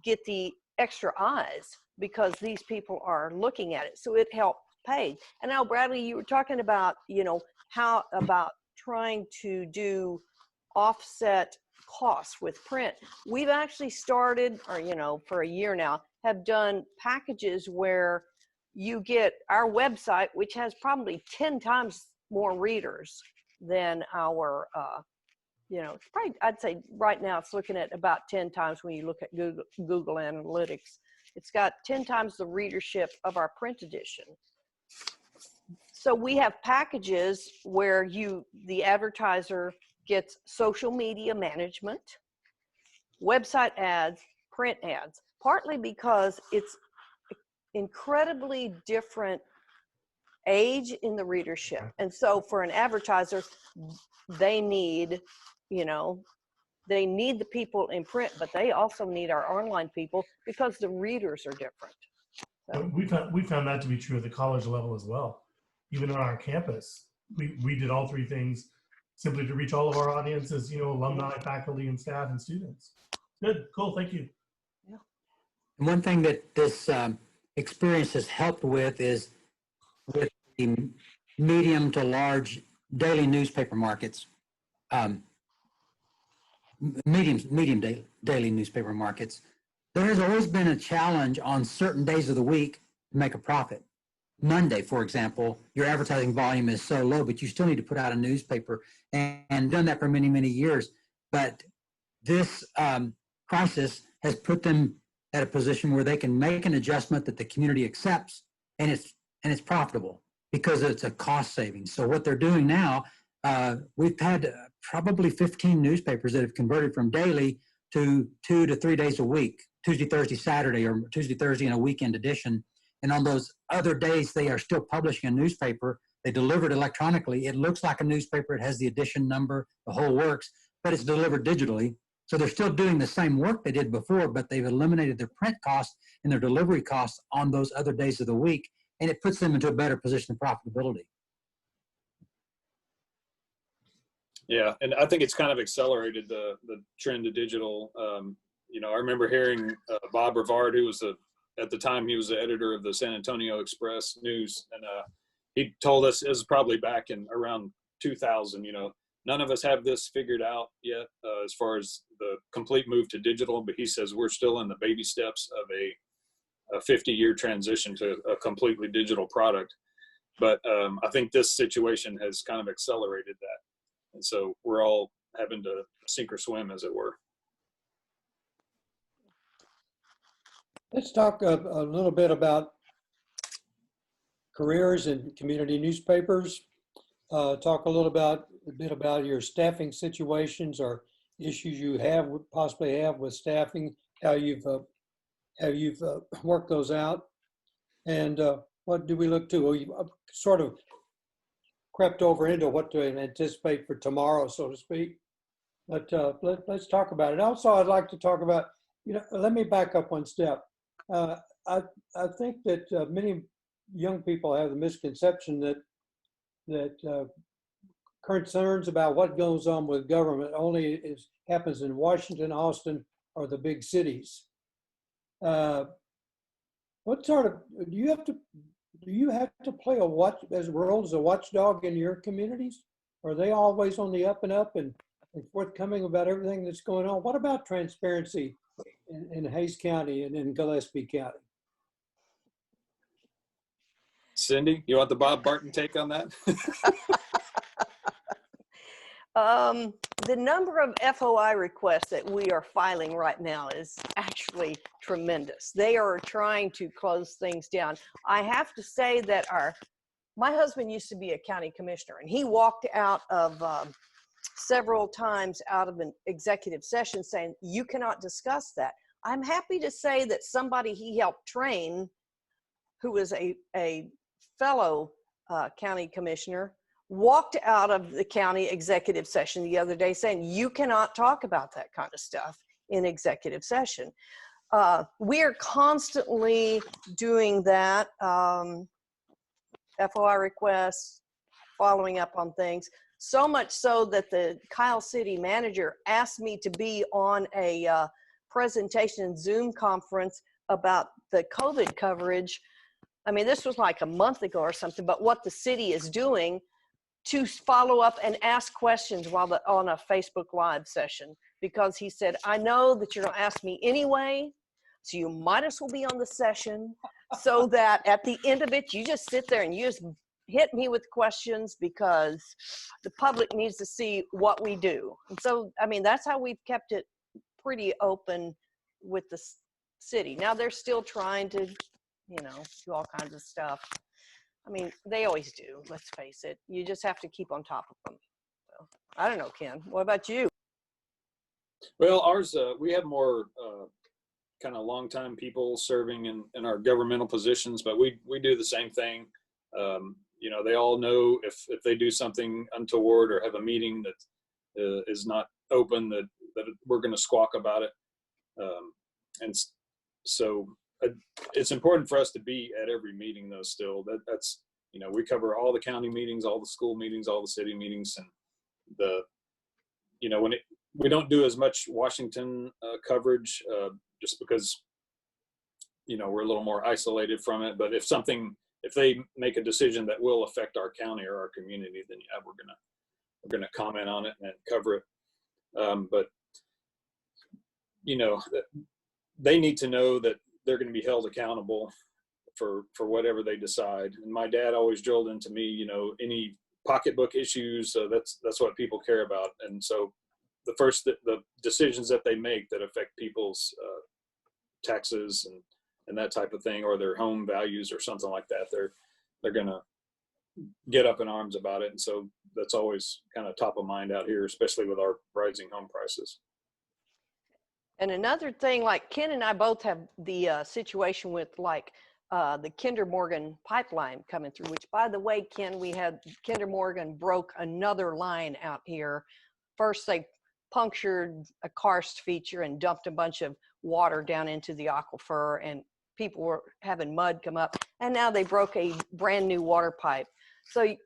get the extra eyes because these people are looking at it. So it helped pay. And now, Bradley, you were talking about, how about trying to do offset costs with print. We've actually started, or, for a year now, have done packages where you get our website, which has probably 10 times more readers than our, probably, I'd say right now it's looking at about 10 times when you look at Google Analytics. It's got 10 times the readership of our print edition. So we have packages where the advertiser gets social media management, website ads, print ads, partly because it's incredibly different age in the readership. And so for an advertiser, they need, they need the people in print, but they also need our online people because the readers are different. So. We found that to be true at the college level as well. Even on our campus, we did all three things simply to reach all of our audiences, alumni, faculty, and staff and students. Good, cool, thank you. And one thing that this experience has helped with is with the medium to large daily newspaper markets, medium daily newspaper markets. There has always been a challenge on certain days of the week to make a profit. Monday, for example, your advertising volume is so low, but you still need to put out a newspaper, and done that for many, many years. But this crisis has put them at a position where they can make an adjustment that the community accepts, and it's profitable because it's a cost savings. So what they're doing now, we've had probably 15 newspapers that have converted from daily to 2 to 3 days a week, Tuesday, Thursday, Saturday, or Tuesday, Thursday, and a weekend edition. And on those other days, they are still publishing a newspaper. They deliver it electronically. It looks like a newspaper. It has the edition number, the whole works, but it's delivered digitally. So they're still doing the same work they did before, but they've eliminated their print costs and their delivery costs on those other days of the week. And it puts them into a better position of profitability. Yeah, and I think it's kind of accelerated the trend to digital. I remember hearing Bob Rivard, who was at the time he was the editor of the San Antonio Express News, and he told us, it was probably back in around 2000, none of us have this figured out yet as far as the complete move to digital, but he says we're still in the baby steps of a 50-year transition to a completely digital product. But I think this situation has kind of accelerated that. And so we're all having to sink or swim, as it were. Let's talk a little bit about careers in community newspapers. Talk a little bit about your staffing situations or issues you possibly have with staffing, how you've worked those out, and what do we look to? Well, you sort of crept over into what to anticipate for tomorrow, so to speak. But let's talk about it. Also, I'd like to talk about, let me back up one step. I think that many young people have the misconception that concerns about what goes on with government only happens in Washington, Austin, or the big cities. What sort of do you have to play a role as a watchdog in your communities? Are they always on the up and up and forthcoming about everything that's going on? What about transparency in Hays County and in Gillespie County? Cindy, you want the Bob Barton take on that? The number of FOI requests that we are filing right now is actually tremendous. They are trying to close things down. I have to say that my husband used to be a county commissioner, and he walked out of several times out of an executive session saying, you cannot discuss that. I'm happy to say that somebody he helped train, who was a fellow county commissioner, walked out of the county executive session the other day saying, you cannot talk about that kind of stuff in executive session. We are constantly doing that, FOI requests, following up on things. So much so that the Kyle City manager asked me to be on a presentation Zoom conference about the COVID coverage. I mean, this was like a month ago or something, but what the city is doing to follow up and ask questions while on a Facebook Live session, because he said, I know that you're gonna ask me anyway, so you might as well be on the session so that at the end of it, you just sit there and you just hit me with questions, because the public needs to see what we do. And so, I mean, that's how we've kept it pretty open with the city. Now they're still trying to, you know, do all kinds of stuff. I mean, they always do, let's face it. You just have to keep on top of them. So, I don't know, Ken, what about you? Well, ours, we have more kind of longtime people serving in our governmental positions, but we do the same thing. You know, they all know if they do something untoward or have a meeting that is not open, that we're going to squawk about it. And so it's important for us to be at every meeting, though. Still, that's, you know, we cover all the county meetings, all the school meetings, all the city meetings, and you know, we don't do as much Washington coverage just because, you know, we're a little more isolated from it. But if they make a decision that will affect our county or our community, then yeah, we're gonna comment on it and cover it. But you know, they need to know that they're going to be held accountable for whatever they decide. And my dad always drilled into me, you know, any pocketbook issues, that's what people care about. And so the decisions that they make that affect people's taxes and that type of thing, or their home values or something like that, they're going to get up in arms about it. And so that's always kind of top of mind out here, especially with our rising home prices. And another thing, like Ken and I both have the situation with like the Kinder Morgan pipeline coming through, which, by the way, Ken, we had Kinder Morgan broke another line out here. First, they punctured a karst feature and dumped a bunch of water down into the aquifer, and people were having mud come up. And now they broke a brand new water pipe. So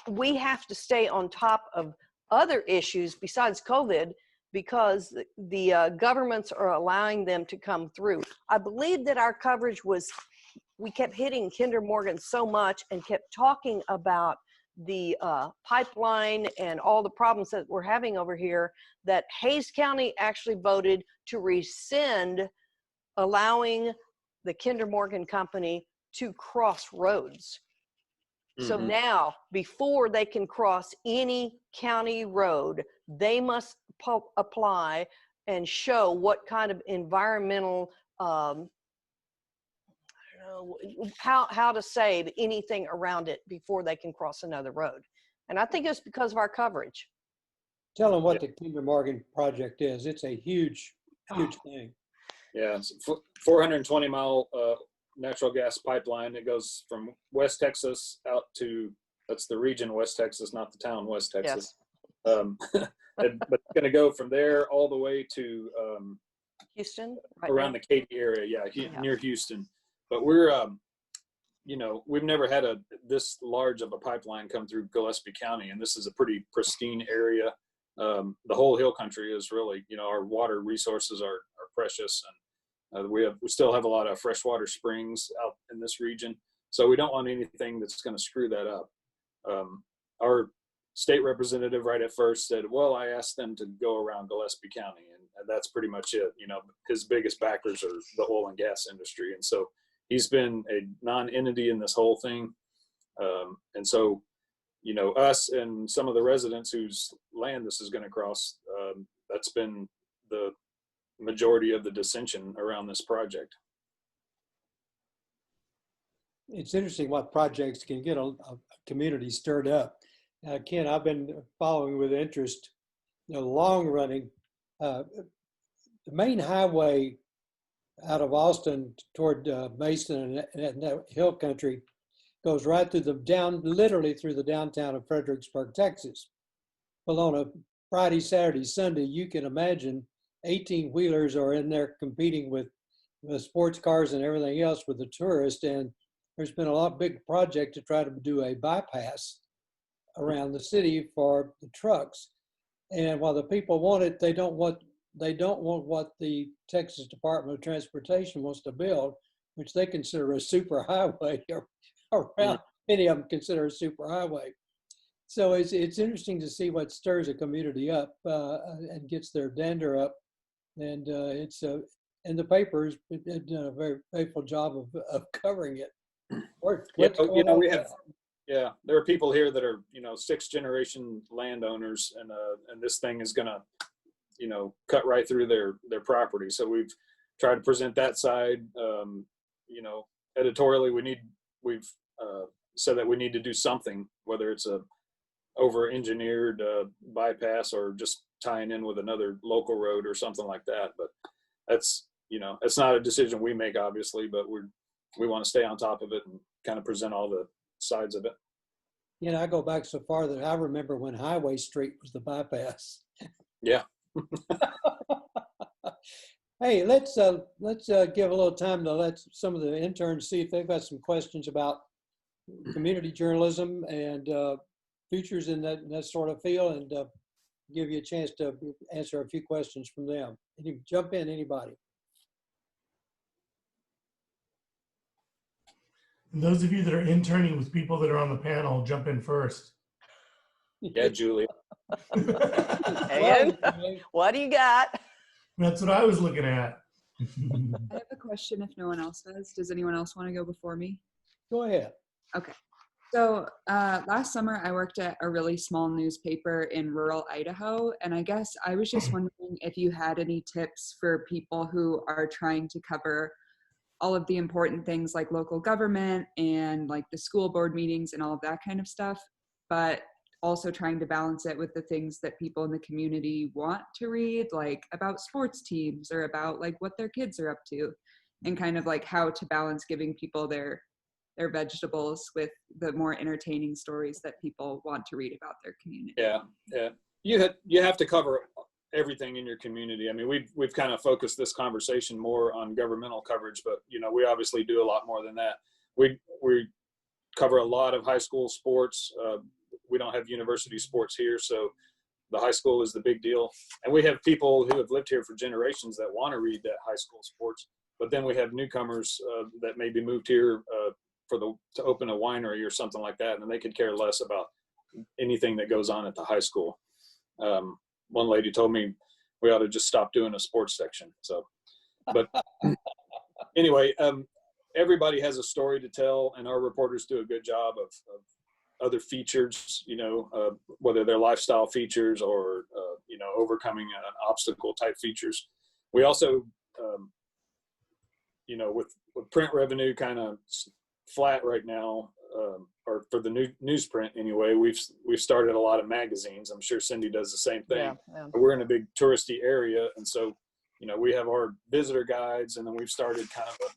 we have to stay on top of other issues besides COVID, because the governments are allowing them to come through. I believe that our coverage was, we kept hitting Kinder Morgan so much and kept talking about the pipeline and all the problems that we're having over here, that Hayes County actually voted to rescind allowing the Kinder Morgan company to cross roads. So now, before they can cross any county road, they must apply and show what kind of environmental, I don't know, how to save anything around it before they can cross another road. And I think it's because of our coverage. Tell them what the Kinder Morgan project is. It's a huge thing. Yeah, it's a 420-mile natural gas pipeline. It goes from West Texas out to, that's the region West Texas, not the town West Texas. Yes. But it's going to go from there all the way to Houston, around the Katy area, near Houston. But we're, you know, we've never had this large of a pipeline come through Gillespie County, and this is a pretty pristine area. The whole hill country is really, you know, our water resources are precious, and we still have a lot of freshwater springs out in this region, so we don't want anything that's going to screw that up. Our state representative right at first said, well, I asked them to go around Gillespie County, and that's pretty much it. You know, his biggest backers are the oil and gas industry, and so he's been a non-entity in this whole thing. And so, you know, us and some of the residents whose land this is going to cross, that's been the majority of the dissension around this project. It's interesting what projects can get a community stirred up. Ken, I've been following with interest, you know, long running, the main highway out of Austin toward Mason and that hill country goes right through literally through the downtown of Fredericksburg, Texas. Well, on a Friday, Saturday, Sunday, you can imagine 18-wheelers are in there competing with sports cars and everything else with the tourists. And there's been a big project to try to do a bypass around the city for the trucks. And while the people want it, they don't want what the Texas Department of Transportation wants to build, which they consider a super highway, or around many of them consider a super highway. So it's interesting to see what stirs a community up and gets their dander up. And and the papers have done a very faithful job of covering it. Yeah, there are people here that are, sixth generation landowners, and this thing is gonna, cut right through their property. So we've tried to present that side. Editorially, we've said that we need to do something, whether it's a over-engineered bypass or just tying in with another local road or something like that. But that's, it's not a decision we make, obviously, but we want to stay on top of it and kind of present all the sides of it. I go back so far that I remember when Highway Street was the bypass. Yeah. Hey, let's give a little time to let some of the interns see if they've got some questions about community journalism and futures in that sort of field, and give you a chance to answer a few questions from them. Jump in, anybody. And those of you that are interning with people that are on the panel, jump in first. Yeah, Julie. And what do you got? That's what I was looking at. I have a question if no one else does. Does anyone else want to go before me? Go ahead. Okay. So last summer, I worked at a really small newspaper in rural Idaho. And I guess I was just wondering if you had any tips for people who are trying to cover all of the important things like local government and like the school board meetings and all of that kind of stuff, but also trying to balance it with the things that people in the community want to read, like about sports teams or about like what their kids are up to, and kind of like how to balance giving people their vegetables with the more entertaining stories that people want to read about their community. Yeah. You have to cover everything in your community. I mean, we've kind of focused this conversation more on governmental coverage, but we obviously do a lot more than that. We cover a lot of high school sports. We don't have university sports here, so the high school is the big deal. And we have people who have lived here for generations that want to read that high school sports, but then we have newcomers that maybe moved here to open a winery or something like that, and they could care less about anything that goes on at the high school. One lady told me we ought to just stop doing a sports section. So, but anyway, everybody has a story to tell, and our reporters do a good job of other features, whether they're lifestyle features or, overcoming an obstacle type features. We also, with print revenue kind of flat right now, or for the newsprint anyway, we've started a lot of magazines. I'm sure Cindy does the same thing. Yeah. We're in a big touristy area, and so we have our visitor guides, and then we've started kind of a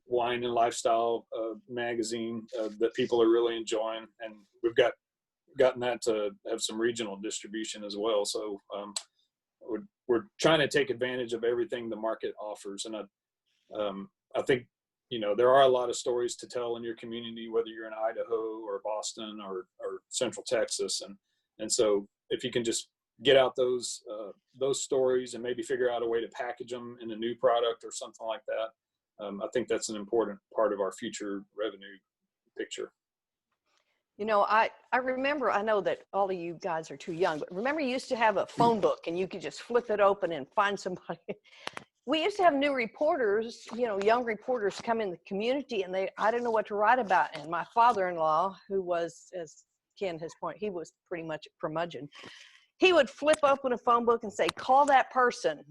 wine and lifestyle magazine that people are really enjoying, and we've gotten that to have some regional distribution as well. So we're trying to take advantage of everything the market offers, and I think there are a lot of stories to tell in your community, whether you're in Idaho or Boston or Central Texas. And so if you can just get out those stories and maybe figure out a way to package them in a new product or something like that, I think that's an important part of our future revenue picture. I remember, I know that all of you guys are too young, but remember you used to have a phone book and you could just flip it open and find somebody. We used to have new reporters, young reporters come in the community, and I didn't know what to write about. And my father-in-law, who was, as Ken has pointed, he was pretty much a curmudgeon. He would flip open a phone book and say, call that person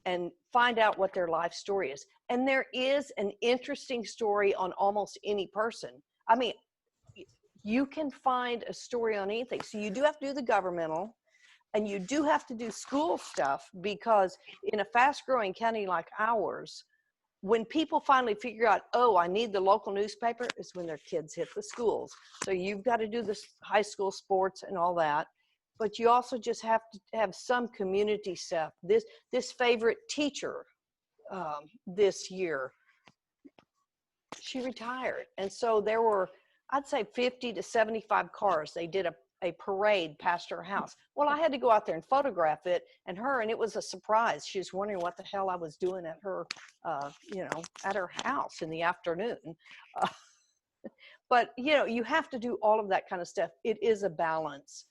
and find out what their life story is. And there is an interesting story on almost any person. I mean, you can find a story on anything. So you do have to do the governmental, and you do have to do school stuff, because in a fast-growing county like ours, when people finally figure out, oh, I need the local newspaper, is when their kids hit the schools. So you've got to do the high school sports and all that. But you also just have to have some community stuff. This favorite teacher this year, she retired. And so there were, I'd say 50 to 75 cars. They did a a parade past her house. Well, I had to go out there and photograph it and it was a surprise. She was wondering what the hell I was doing at her, at her house in the afternoon. But, you have to do all of that kind of stuff. It is a balance,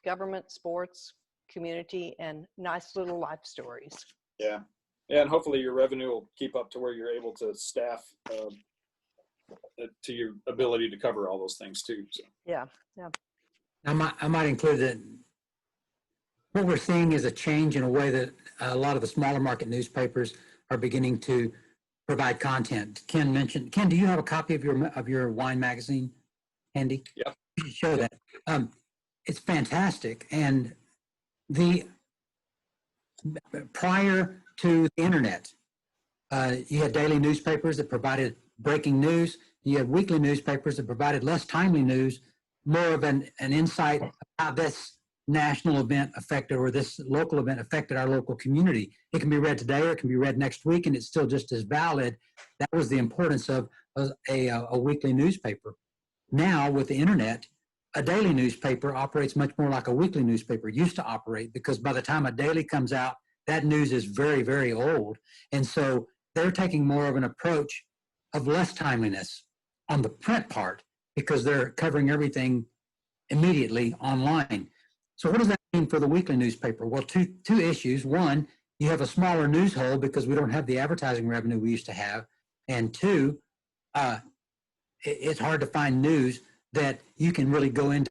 government, sports, community, and nice little life stories. Yeah. Yeah. And hopefully your revenue will keep up to where you're able to staff to your ability to cover all those things too. So. Yeah. I might include that what we're seeing is a change in a way that a lot of the smaller market newspapers are beginning to provide content. Ken, do you have a copy of your wine magazine handy? Yeah. You should show that. It's fantastic. And prior to the internet, you had daily newspapers that provided breaking news. You had weekly newspapers that provided less timely news, more of an insight of how this national event affected or this local event affected our local community. It can be read today or it can be read next week, and it's still just as valid. That was the importance of a weekly newspaper. Now, with the internet, a daily newspaper operates much more like a weekly newspaper used to operate, because by the time a daily comes out, that news is very, very old. And so they're taking more of an approach of less timeliness on the print part, because they're covering everything immediately online. So what does that mean for the weekly newspaper? Well, two issues. One, you have a smaller news hole because we don't have the advertising revenue we used to have. And two, it's hard to find news that you can really go into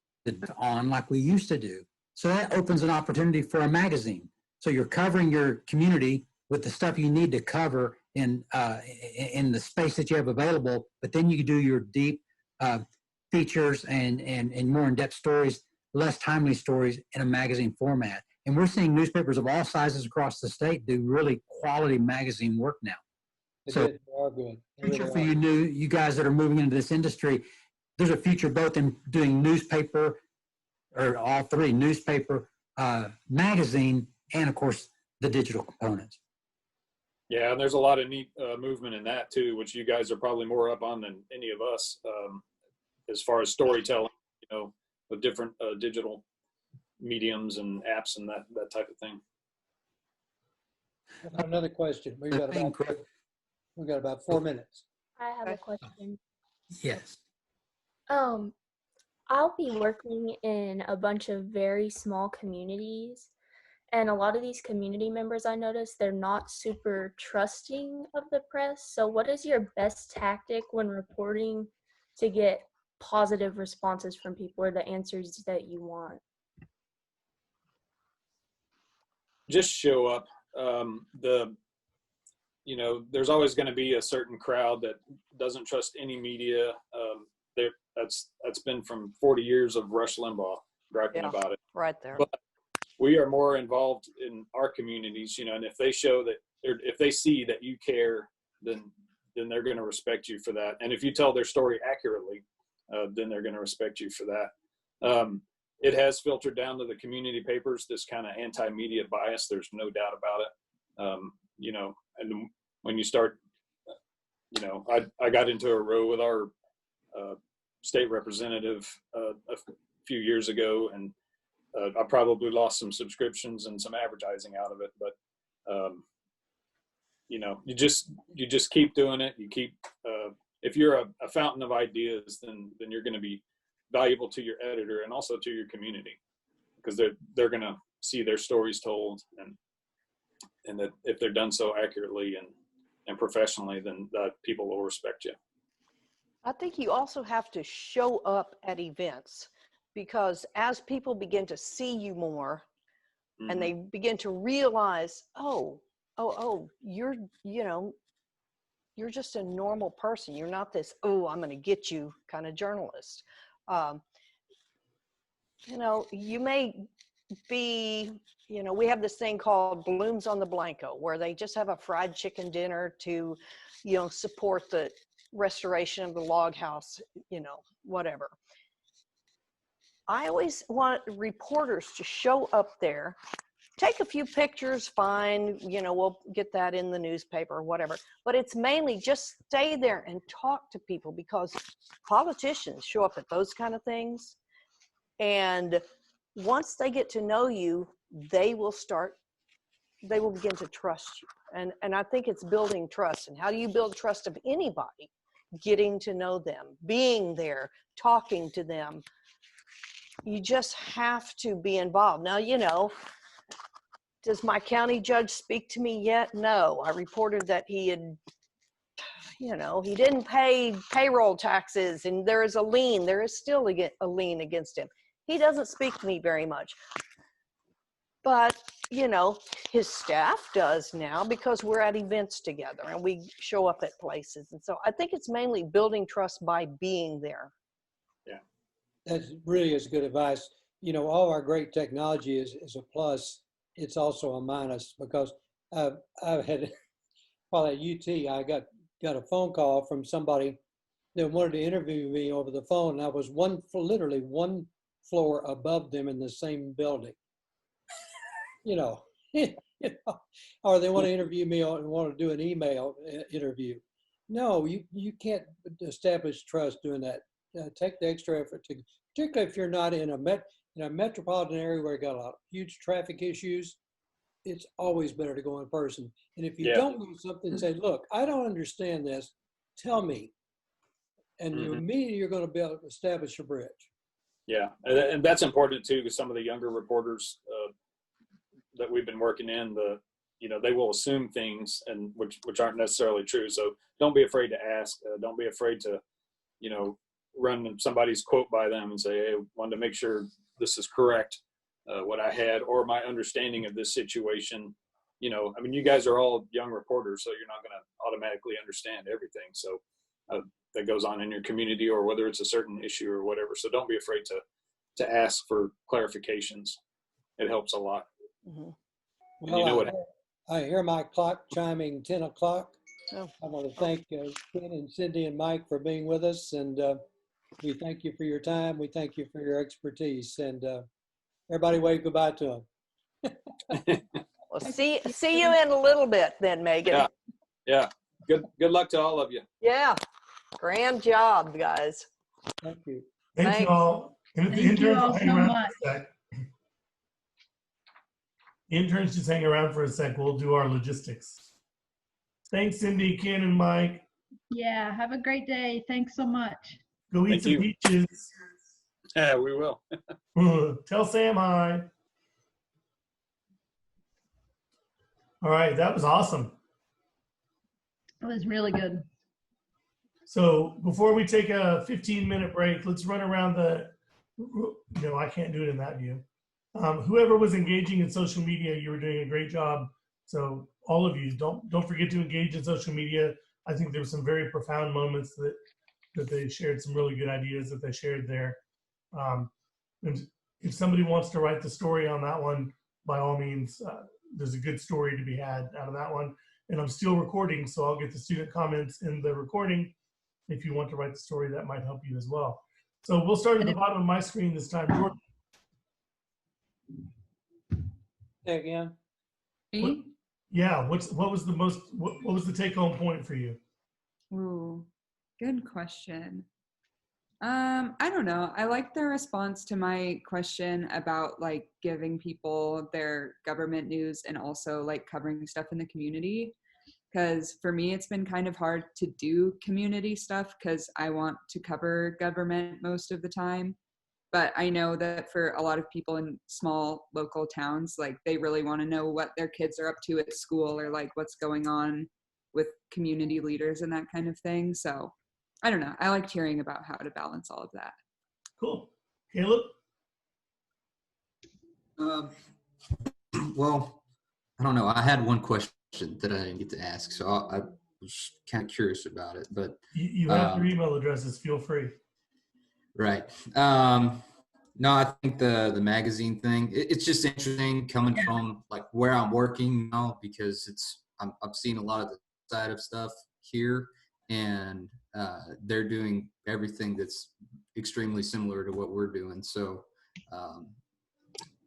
on like we used to do. So that opens an opportunity for a magazine. So you're covering your community with the stuff you need to cover in the space that you have available, but then you can do your deep features and more in-depth stories, less timely stories in a magazine format. And we're seeing newspapers of all sizes across the state do really quality magazine work now. They are good. Future for you guys that are moving into this industry, there's a future both in doing newspaper, or all three, newspaper, magazine, and of course the digital components. Yeah, and there's a lot of neat movement in that too, which you guys are probably more up on than any of us, as far as storytelling, with different digital mediums and apps and that type of thing. Another question. We got about 4 minutes. I have a question. Yes. I'll be working in a bunch of very small communities, and a lot of these community members, I noticed, they're not super trusting of the press. So what is your best tactic when reporting to get positive responses from people, or the answers that you want? Just show up. There's always going to be a certain crowd that doesn't trust any media. That's been from 40 years of Rush Limbaugh griping about it. Right there. But we are more involved in our communities, and if they show that, if they see that you care, then they're going to respect you for that. And if you tell their story accurately, then they're going to respect you for that. It has filtered down to the community papers, this kind of anti-media bias. There's no doubt about it. And when you start, I got into a row with our state representative a few years ago, and I probably lost some subscriptions and some advertising out of it. But you just keep doing it. You keep if you're a fountain of ideas, then you're going to be valuable to your editor and also to your community, because they're going to see their stories told, and that if they're done so accurately and professionally, then people will respect you. I think you also have to show up at events, because as people begin to see you more, mm-hmm. and they begin to realize, you're just a normal person. You're not this, I'm going to get you kind of journalist. You may be, we have this thing called Balloons on the Blanco, where they just have a fried chicken dinner to, support the restoration of the log house, whatever. I always want reporters to show up there take a few pictures, fine, we'll get that in the newspaper or whatever. But it's mainly just stay there and talk to people, because politicians show up at those kind of things. And once they get to know you, they will begin to trust you. And I think it's building trust. And how do you build trust of anybody? Getting to know them, being there, talking to them. You just have to be involved. Now, does my county judge speak to me yet? No. I reported that he didn't pay payroll taxes and there is a lien. There is still a lien against him. He doesn't speak to me very much. But, his staff does now, because we're at events together and we show up at places. And so I think it's mainly building trust by being there. Yeah, that really is good advice. All our great technology is a plus. It's also a minus, because I've had, while at UT, I got a phone call from somebody that wanted to interview me over the phone. And I was literally one floor above them in the same building. Or they want to interview me and want to do an email interview. No, you can't establish trust doing that. Take the extra effort particularly if you're not in a metropolitan area where you got a lot of huge traffic issues. It's always better to go in person. And if you don't know something, say, look, I don't understand this. Tell me. And immediately you're going to be able to establish a bridge. Yeah, and that's important too, because some of the younger reporters that we've been working in, they will assume things and which aren't necessarily true. So don't be afraid to ask. Don't be afraid to, run somebody's quote by them and say, hey, I wanted to make sure this is correct, what I had, or my understanding of this situation. You guys are all young reporters, so you're not going to automatically understand everything. So that goes on in your community, or whether it's a certain issue or whatever. So don't be afraid to ask for clarifications. It helps a lot. Mm-hmm. Well, I hear my clock chiming 10 o'clock. Oh. I want to thank Ken and Cindy and Mike for being with us. And we thank you for your time. We thank you for your expertise. And everybody wave goodbye to them. Well, see you in a little bit then, Megan. Yeah. Good luck to all of you. Yeah. Grand job, guys. Thank you. Thank you all. And Thank you all so much. Interns, just hang around for a sec. We'll do our logistics. Thanks, Cindy, Ken, and Mike. Yeah, have a great day. Thanks so much. Go eat some peaches. Yeah, we will. Tell Sam hi. All right, that was awesome. It was really good. So before we take a 15-minute break, let's run around I can't do it in that view. Whoever was engaging in social media, you were doing a great job. So all of you, don't forget to engage in social media. I think there were some very profound moments that they shared, some really good ideas that they shared there. And if somebody wants to write the story on that one, by all means, there's a good story to be had out of that one. And I'm still recording, so I'll get the student comments in the recording. If you want to write the story, that might help you as well. So we'll start at the bottom of my screen this time. Jordan. Say again. What was the take-home point for you? Ooh, good question. I don't know. I like the response to my question about like giving people their government news and also like covering stuff in the community. Because for me, it's been kind of hard to do community stuff because I want to cover government most of the time. But I know that for a lot of people in small local towns, like they really want to know what their kids are up to at school or like what's going on with community leaders and that kind of thing. So I don't know. I liked hearing about how to balance all of that. Cool. Caleb? Well, I don't know. I had one question that I didn't get to ask, so I was kind of curious about it. But you have your email addresses. Feel free. Right. No, I think the magazine thing, it's just interesting coming from like where I'm working now, because I've seen a lot of the side of stuff here, and they're doing everything that's extremely similar to what we're doing. So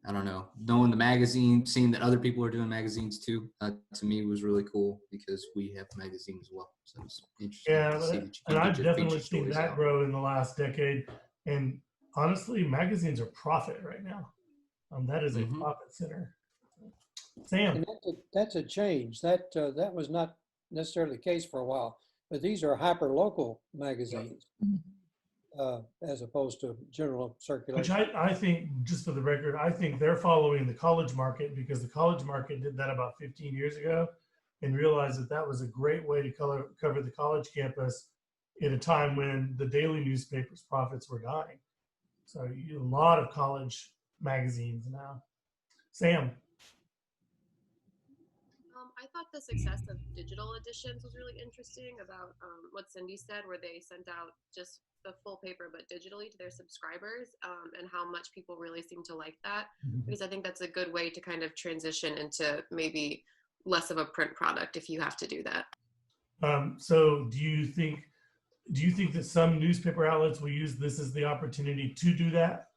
I don't know, knowing the magazine, seeing that other people are doing magazines too, to me was really cool because we have a magazine as well. So it's interesting Yeah, to see that you and can I've get your definitely feature seen stories that out. grow in the last decade. And honestly, magazines are profit right now. That is a profit center. Sam. And that's a change. That was not necessarily the case for a while, but these are hyper local magazines as opposed to general Which circulation. I think, just for the record, I think they're following the college market because the college market did that about 15 years ago and realized that that was a great way to cover the college campus at a time when the daily newspapers' profits were dying. So a lot of college magazines now. Sam. I thought the success of digital editions was really interesting about what Cindy said, where they sent out just the full paper but digitally to their subscribers, and how much people really seem to like that, because I think that's a good way to kind of transition into maybe less of a print product if you have to do that. So do you think that some newspaper outlets will use this as the opportunity to do that?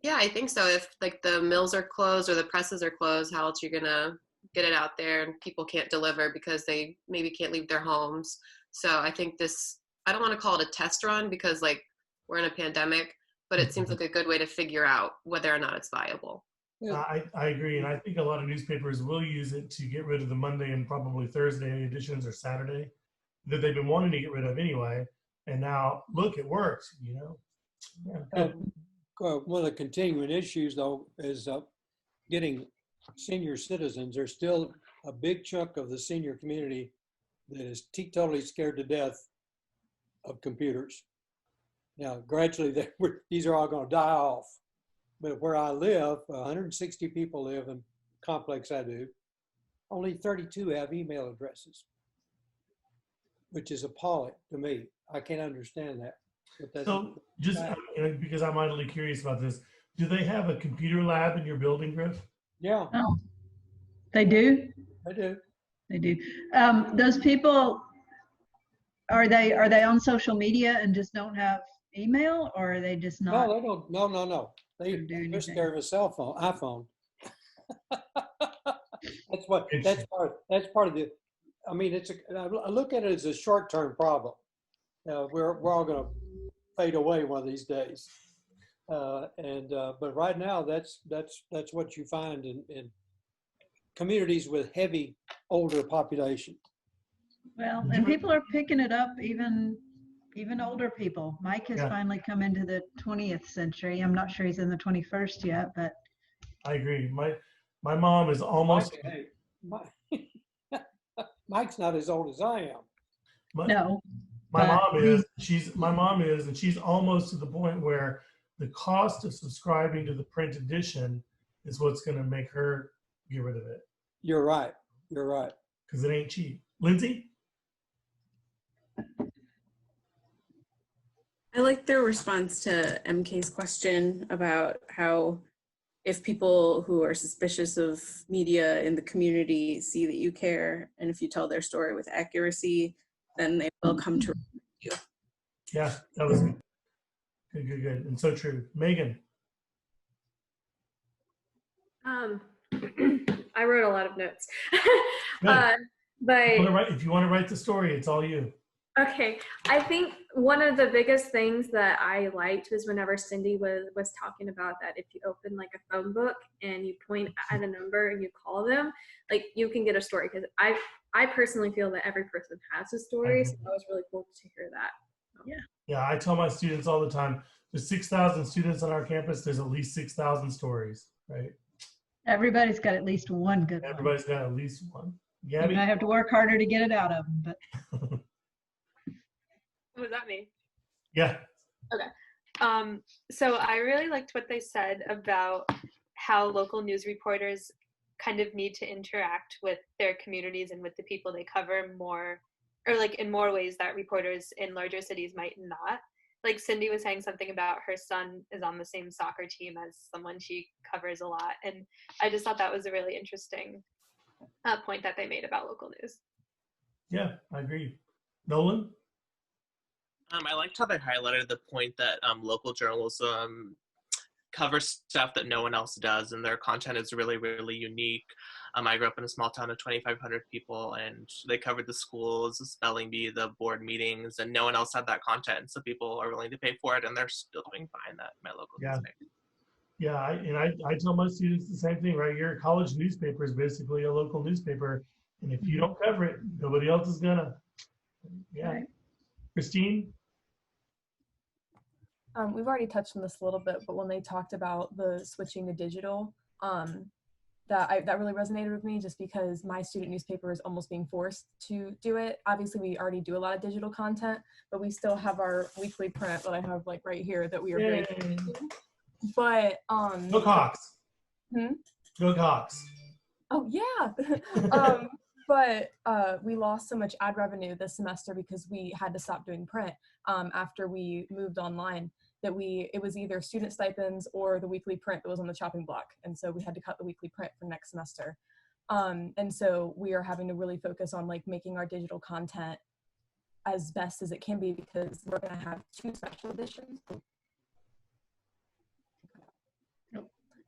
Yeah, I think so. If like the mills are closed or the presses are closed, how else are you gonna get it out there and people can't deliver because they maybe can't leave their homes? So I think this, I don't want to call it a test run because like we're in a pandemic, but it seems like a good way to figure out whether or not it's viable. I agree. And I think a lot of newspapers will use it to get rid of the Monday and probably Thursday editions or Saturday that they've been wanting to get rid of anyway. And now look, it works, you know? Yeah. One of the continuing issues, though, is getting senior citizens. There's still a big chunk of the senior community that is totally scared to death of computers. Now, gradually, these are all going to die off. But where I live, 160 people live in the complex I do. Only 32 have email addresses, which is appalling to me. I can't understand that. So just because I'm idly curious about this, do they have a computer lab in your building, Griff? Yeah. Oh, they do? I do. They do. Those people, are they on social media and just don't have email, or are they just not? No, they don't. No. They're scared of a cell phone, iPhone. That's part of the, I mean, I look at it as a short-term problem. We're all going to fade away one of these days. But right now, that's what you find in communities with heavy older population. Well, and people are picking it up, even older people. Mike has finally come into the 20th century. I'm not sure he's in the 21st yet, but I agree. My mom is almost. Mike's not as old as I am. No. My mom is, and she's almost to the point where the cost of subscribing to the print edition is what's going to make her get rid of it. You're right. Because it ain't cheap. Lindsay? I like their response to MK's question about how if people who are suspicious of media in the community see that you care, and if you tell their story with accuracy, then they will come to you. Yeah, that was good. Good. And so true. Megan? I wrote a lot of notes. But if you want to write the story, it's all you. Okay, I think one of the biggest things that I liked was whenever Cindy was talking about that if you open like a phone book and you point at a number and you call them, like you can get a story, because I personally feel that every person has a story, so that was really cool to hear that. Yeah, I tell my students all the time, there's 6,000 students on our campus, there's at least 6,000 stories, right? everybody's got at least one good one. Everybody's got at least one. Gabby? I have to work harder to get it out of them, but. Was that me? Yeah. Okay. So I really liked what they said about how local news reporters kind of need to interact with their communities and with the people they cover more, or like in more ways that reporters in larger cities might not. Like Cindy was saying something about her son is on the same soccer team as someone she covers a lot. And I just thought that was a really interesting point that they made about local news. Yeah, I agree. Nolan? I liked how they highlighted the point that local journalism cover stuff that no one else does, and their content is really, really unique. I grew up in a small town of 2,500 people, and they covered the schools, the spelling bee, the board meetings, and no one else had that content. So people are willing to pay for it, and they're still doing fine at my local Yeah. newspaper. Yeah, I tell my students the same thing, right? Your college newspaper is basically a local newspaper, and if you don't cover it, nobody else is gonna. Yeah. Right. Christine? We've already touched on this a little bit, but when they talked about the switching to digital, that really resonated with me, just because my student newspaper is almost being forced to do it. Obviously, we already do a lot of digital content, but we still have our weekly print that I have like right here that we are very committed to. But Go Cox. Hmm? Go Cox. Oh yeah. But we lost so much ad revenue this semester because we had to stop doing print after we moved online, that it was either student stipends or the weekly print that was on the chopping block. And so we had to cut the weekly print for next semester. And so we are having to really focus on like making our digital content as best as it can be, because we're going to have 2 special editions.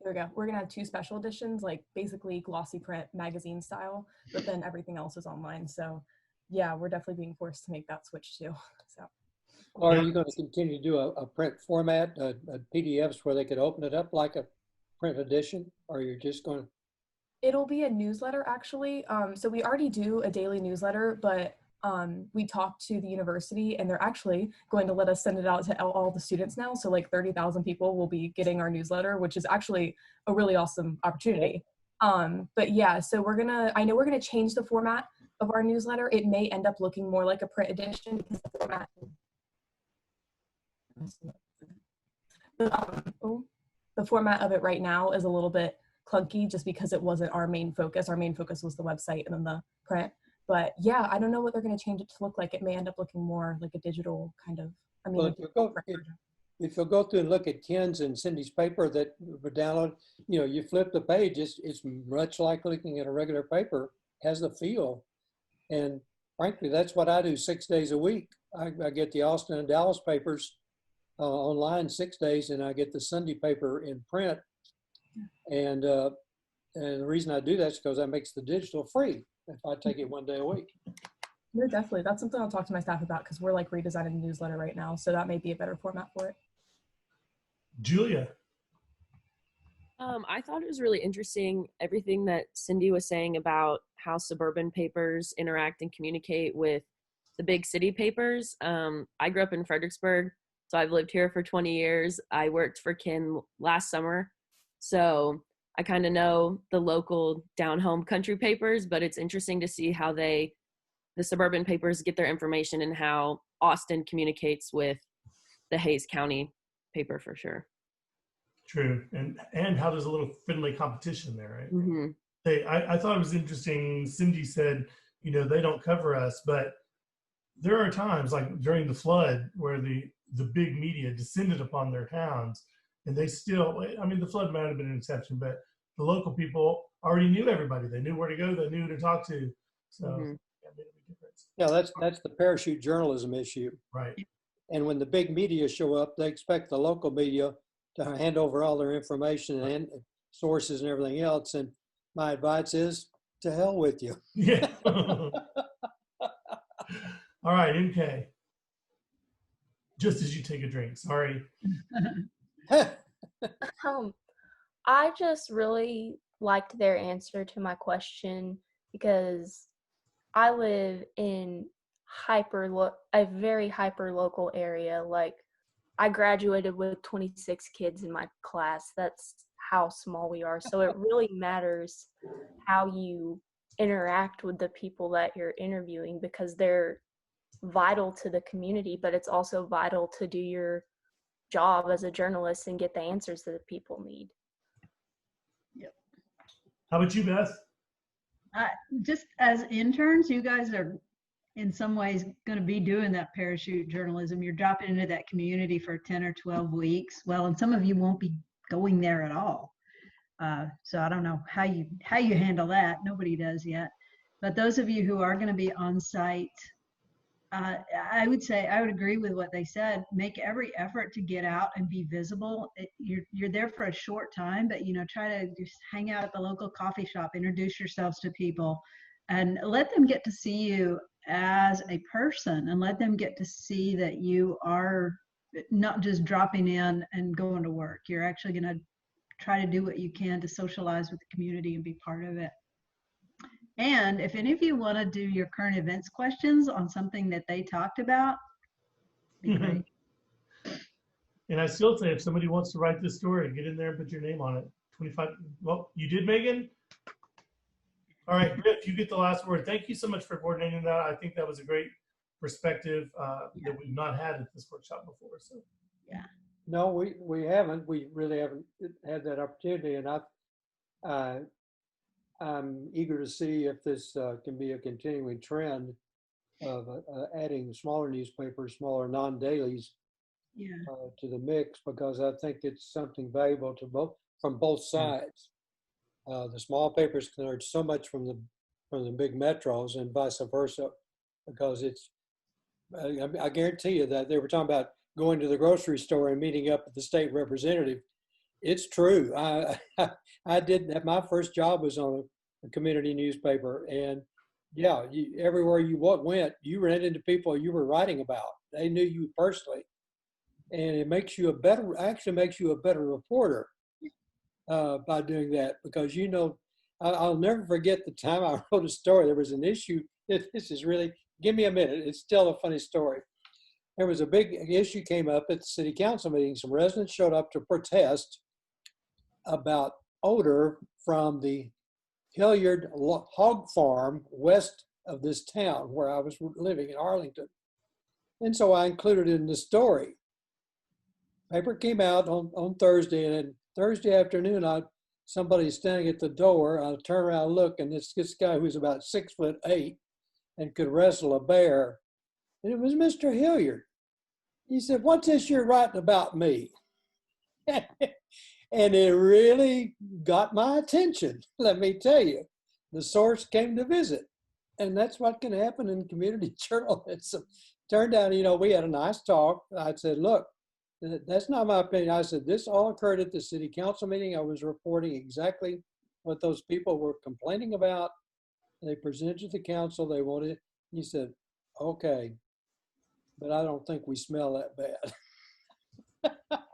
There we go. We're gonna have 2 special editions, like basically glossy print magazine style, but then everything else is online. So yeah, we're definitely being forced to make that switch too. So. Or are you going to continue to do a print format, PDFs where they could open it up like a print edition, or you're just going to? It'll be a newsletter actually. So we already do a daily newsletter, but we talked to the university and they're actually going to let us send it out to all the students now. So like 30,000 people will be getting our newsletter, which is actually a really awesome opportunity. But yeah, so I know we're gonna change the format of our newsletter. It may end up looking more like a print edition because the format of it right now is a little bit clunky just because it wasn't our main focus. Our main focus was the website and then the print. But yeah, I don't know what they're going to change it to look like. It may end up looking more like a digital kind of, Well, if you'll go through and look at Ken's and Cindy's paper that were downloaded, you flip the page, it's much like looking at a regular paper, has the feel. And frankly, that's what I do 6 days a week. I get the Austin and Dallas papers online 6 days, and I get the Sunday paper in print. And the reason I do that is because that makes the digital free if I take it 1 day a week. No, definitely. That's something I'll talk to my staff about, because we're like redesigning the newsletter right now. So that may be a better format for it. Julia. I thought it was really interesting, everything that Cindy was saying about how suburban papers interact and communicate with the big city papers. I grew up in Fredericksburg, so I've lived here for 20 years. I worked for Ken last summer, so I kind of know the local down-home country papers, but it's interesting to see how the suburban papers get their information and how Austin communicates with the Hayes County paper for sure. True, and how there's a little friendly competition there, right? Mm-hmm. I thought it was interesting. Cindy said, they don't cover us, but there are times like during the flood where the big media descended upon their towns, and they still, the flood might have been an exception, but the local people already knew everybody. They knew where to go. They knew who to talk to. So that made a big difference. Yeah, that's the parachute journalism issue. Right. And when the big media show up, they expect the local media to hand over all their information and sources and everything else. And my advice is, to hell with you. Yeah. All right, MK. Just as you take a drink, sorry. I just really liked their answer to my question, because I live in a very hyper local area. Like, I graduated with 26 kids in my class. That's how small we are. So it really matters how you interact with the people that you're interviewing, because they're vital to the community, but it's also vital to do your job as a journalist and get the answers that people need. Yep. How about you, Beth? Just as interns, you guys are in some ways going to be doing that parachute journalism. You're dropping into that community for 10 or 12 weeks. Well, and some of you won't be going there at all. So I don't know how you handle that. Nobody does yet. But those of you who are going to be on site, I would say I would agree with what they said. Make every effort to get out and be visible. You're there for a short time, but try to just hang out at the local coffee shop, introduce yourselves to people, and let them get to see you as a person, and let them get to see that you are not just dropping in and going to work. You're actually going to try to do what you can to socialize with the community and be part of it. And if any of you want to do your current events questions on something that they talked about, be great. And I still say, if somebody wants to write this story, get in there and put your name on it. 25. Well, you did, Megan? All right, Griff, you get the last word. Thank you so much for coordinating that. I think that was a great perspective that we've not had at this workshop before. So, yeah. No, we haven't. We really haven't had that opportunity, and I'm eager to see if this can be a continuing trend of adding smaller newspapers, smaller non-dailies to the mix, because I think it's something valuable to from both sides. The small papers can learn so much from the big metros and vice versa, because it's I guarantee you that they were talking about going to the grocery store and meeting up with the state representative. It's true. I did that. My first job was on a community newspaper, and yeah, everywhere you went, you ran into people you were writing about. They knew you personally, and it makes you actually makes you a better reporter by doing that, because I'll never forget the time I wrote a story. There was an issue. This is really, give me a minute. It's still a funny story. There was a big issue came up at the city council meeting. Some residents showed up to protest about odor from the Hilliard hog farm west of this town where I was living in Arlington. And so I included it in the story. Paper came out on Thursday, and then Thursday afternoon, somebody's standing at the door. I turn around and look, and this guy who's about 6'8" and could wrestle a bear. And it was Mr. Hilliard. He said, "What's this you're writing about me?" And it really got my attention, let me tell you. The source came to visit. And that's what can happen in community journalism. Turned out, we had a nice talk. I said, "Look, that's not my opinion." I said, "This all occurred at the city council meeting. I was reporting exactly what those people were complaining about. They presented to the council. They wanted it." He said, "Okay, but I don't think we smell that bad."